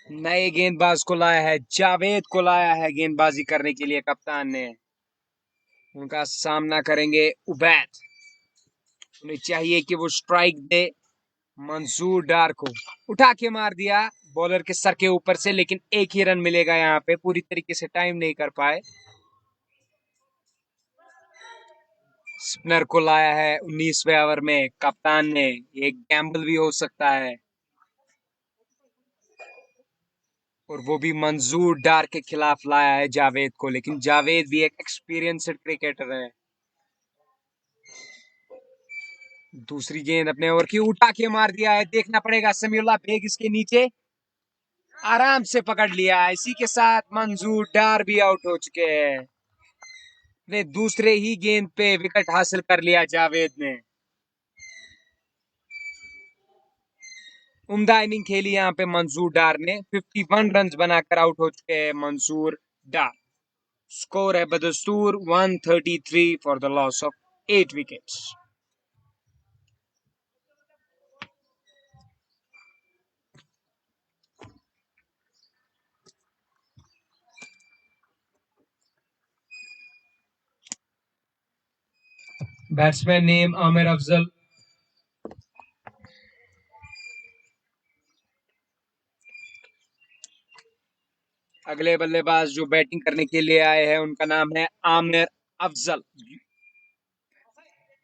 नए गेंदबाज को लाया है, जावेद को लाया है गेंदबाजी करने के लिए कप्तान ने। उनका सामना करेंगे उबैद। उन्हें चाहिए कि वो स्ट्राइक दे। मंसूर डार को उठा के मार दिया बॉलर के सर के ऊपर से, लेकिन एक ही रन मिलेगा यहाँ पे, पूरी तरीके से टाइम नहीं कर पाए। स्पिनर को लाया है 19वें ओवर में कप्तान ने, एक गैम्बल भी हो सकता है, और वो भी मंजूर डार के खिलाफ लाया है जावेद को, लेकिन जावेद भी एक एक्सपीरियंस्ड क्रिकेटर है। दूसरी गेंद अपने ओवर की, उठा के मार दिया है, देखना पड़ेगा। समीउल्लाह बेग इसके नीचे आराम से पकड़ लिया। इसी के साथ मंजूर डार भी आउट हो चुके हैं। ने दूसरे ही गेंद पे विकेट हासिल कर लिया जावेद ने। उम्दा इनिंग खेली यहाँ पे मंसूर डार ने, 51 रन बनाकर आउट हो चुके हैं मंसूर डार। स्कोर है बदस्तूर 133 for the loss of 8 wickets. Batsman name Amir Afzal. अगले बल्लेबाज जो बैटिंग करने के लिए आए हैं उनका नाम है आमिर अफजल।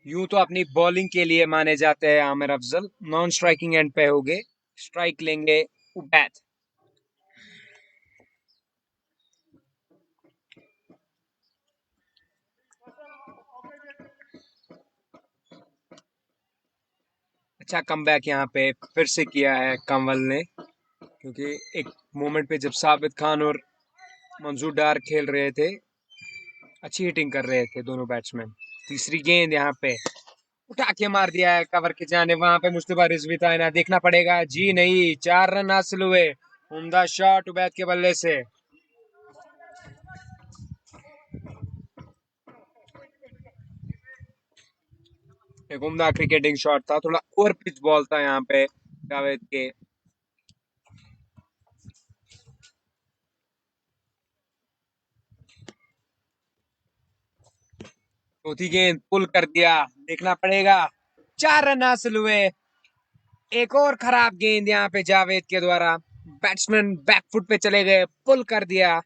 यूं तो अपनी बॉलिंग के लिए माने जाते हैं Aamir Afzal. Non striking end पे होंगे, स्ट्राइक लेंगे उबैद। अच्छा कमबैक यहाँ पे फिर से किया है कंवल ने, क्योंकि एक मोमेंट पे जब साबित खान और मंजूर डार खेल रहे थे, अच्छी हिटिंग कर रहे थे दोनों बैट्समैन। तीसरी गेंद यहाँ पे उठा के मार दिया है कवर के जाने, वहां पे मुश्तबा रिजवी था ना, देखना पड़ेगा। जी नहीं, 4 रन हासिल हुए। उम्दा शॉट उबैद के बल्ले से। एक उम्दा क्रिकेटिंग शॉट था, थोड़ा ओवर पिच बॉल था यहाँ पे जावेद के। चौथी गेंद पुल कर दिया, देखना पड़ेगा। 4 रन हासिल हुए। एक और खराब गेंद यहाँ पे जावेद के द्वारा, बैट्समैन बैकफुट पे चले गए, पुल कर दिया।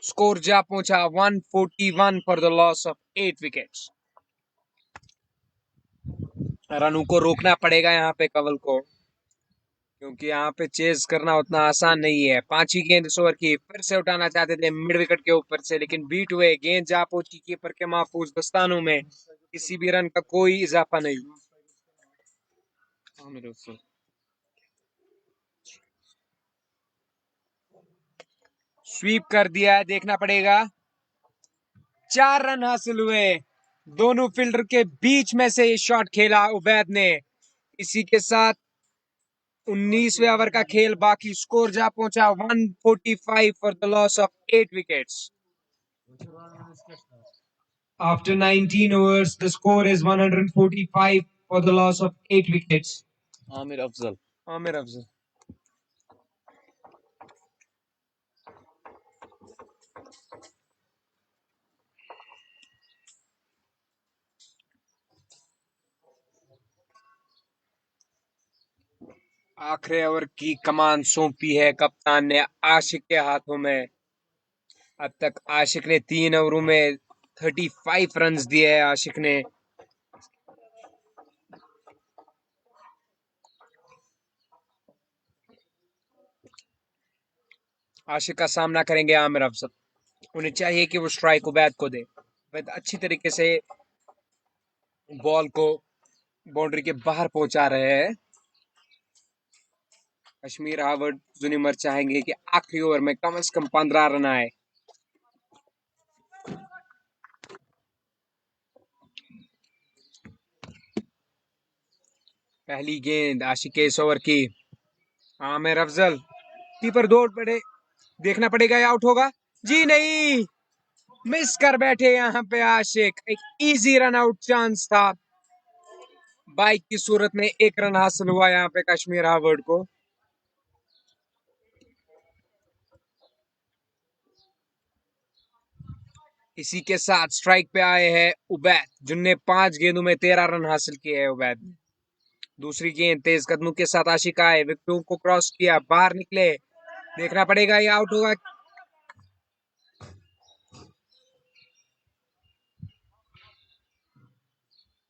स्कोर जा पहुंचा 141 for the loss of 8 wickets. रनों को रोकना पड़ेगा यहाँ पे कंवल को, क्योंकि यहाँ पे चेज करना उतना आसान नहीं है। 5 ही गेंद इस ओवर की, फिर से उठाना चाहते थे मिड विकेट के ऊपर से, लेकिन बीट हुए। गेंद जा पहुंची कीपर के महफूज दस्तानों में, किसी भी रन का कोई इजाफा नहीं। स्वीप कर दिया है, देखना पड़ेगा। 4 रन हासिल हुए। दोनों फील्डर के बीच में से ये शॉट खेला उबैद ने। इसी के साथ 19वें ओवर का खेल बाकी, स्कोर जा पहुंचा 145 for the loss of 8 wickets. After 19 overs, the score is 145 for the loss of 8 wickets. Aamir Afzal. Aamir Afzal. आखिरी ओवर की कमान सौंपी है कप्तान ने आशिक के हाथों में। अब तक आशिक ने 3 ओवरों में 35 रन दिए हैं आशिक ने। आशिक का सामना करेंगे आमिर अफजल। उन्हें चाहिए कि वो स्ट्राइक उबैद को दे। उबैद अच्छी तरीके से बॉल को बाउंड्री के बाहर पहुंचा रहे हैं। कश्मीर हावर्ड जुनिमर चाहेंगे कि आखिरी ओवर में कम से कम 15 रन आए। पहली गेंद आशिक के इस ओवर की। आमिर अफजल कीपर दौड़ पड़े, देखना पड़ेगा ये आउट होगा। जी नहीं, मिस कर बैठे यहाँ पे आशिक। एक इजी रन आउट चांस था। बाइक की सूरत में 1 रन हासिल हुआ यहाँ पे कश्मीर हावर्ड को। इसी के साथ स्ट्राइक पे आए हैं उबैद, जिनने 5 गेंदों में 13 रन हासिल किए हैं उबैद ने। दूसरी गेंद तेज कदमों के साथ आशिक आए, विकेटों को क्रॉस किया, बाहर निकले, देखना पड़ेगा ये आउट होगा।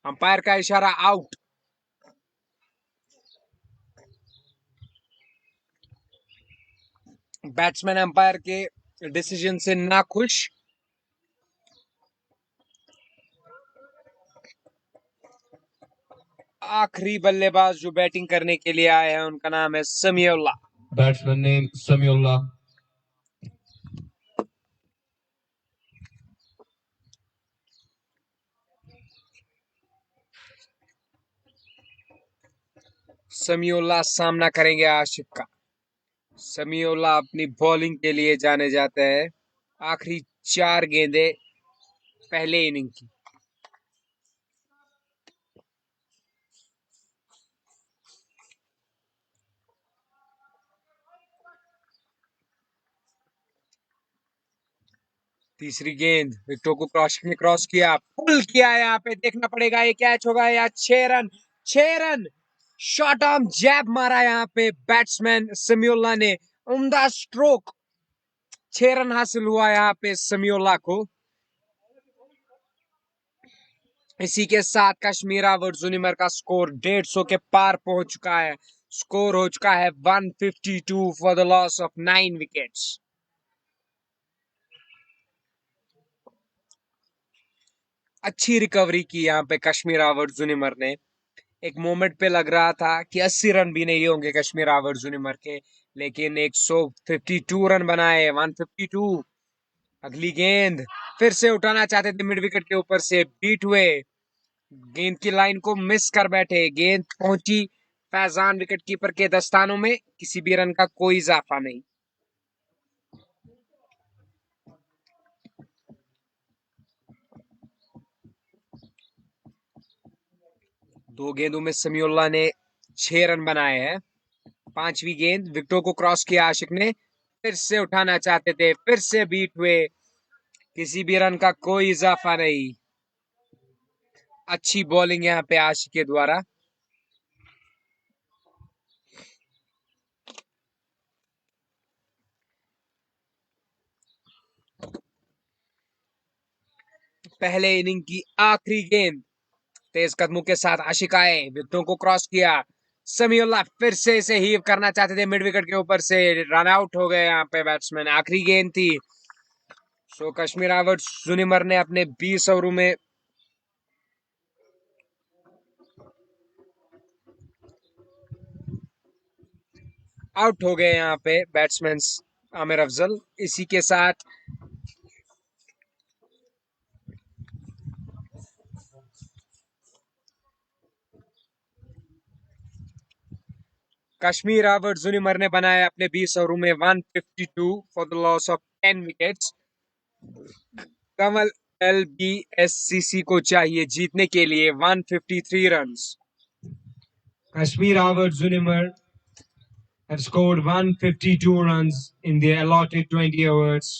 अंपायर का इशारा आउट। बैट्समैन अंपायर के डिसीजन से नाखुश। आखिरी बल्लेबाज जो बैटिंग करने के लिए आए हैं उनका नाम है Samiullah. Batsman name Samiullah. Samiullah सामना करेंगे आशिक का। समीउल्लाह अपनी बॉलिंग के लिए जाने जाते हैं। आखिरी 4 गेंदें पहले इनिंग की। तीसरी गेंद विकेटों को क्रॉस किया, पुल किया, यहाँ पे देखना पड़ेगा ये कैच होगा या 6 रन। 6 रन शॉर्ट आर्म जैब मारा यहाँ पे बैट्समैन समीउल्लाह ने, उम्दा स्ट्रोक। 6 रन हासिल हुआ यहाँ पे समीउल्लाह को। इसी के साथ कश्मीर हावर्ड जुनिमर का स्कोर 150 के पार पहुंच चुका है। स्कोर हो चुका है 152 for the loss of 9 wickets. अच्छी रिकवरी की यहाँ पे कश्मीर हावर्ड जुनिमर ने। एक मोमेंट पे लग रहा था कि 80 रन भी नहीं होंगे कश्मीर हावर्ड जुनिमर के, लेकिन 152 रन बनाए, 152। अगली गेंद फिर से उठाना चाहते थे, मिड विकेट के ऊपर से बीट हुए, गेंद की लाइन को मिस कर बैठे। गेंद पहुंची फैजान विकेट कीपर के दस्तानों में, किसी भी रन का कोई इजाफा नहीं। दो गेंदों में समीउल्लाह ने 6 रन बनाए हैं। पांचवी गेंद विकेटों को क्रॉस किया आशिक ने, फिर से उठाना चाहते थे, फिर से बीट हुए, किसी भी रन का कोई इजाफा नहीं। अच्छी बॉलिंग यहाँ पे आशिक के द्वारा। पहले इनिंग की आखिरी गेंद तेज कदमों के साथ आशिक आए, विकेटों को क्रॉस किया, समीउल्लाह फिर से इसे हीव करना चाहते थे मिड विकेट के ऊपर से, रन आउट हो गए यहाँ पे बैट्समैन। आखिरी गेंद थी। सो कश्मीर हावर्ड जुनिमर ने अपने 20 ओवरों में आउट हो गए यहाँ पे बैट्समैन आमिर अफजल। इसी के साथ कश्मीर हावर्ड जुनिमर ने बनाया अपने 20 ओवरों में 152 for the loss of 10 wickets. Kamal LBSCC को चाहिए जीतने के लिए 153 runs. Kashmir Haवर्ड जुनिमर have scored 152 runs in the allotted 20 overs.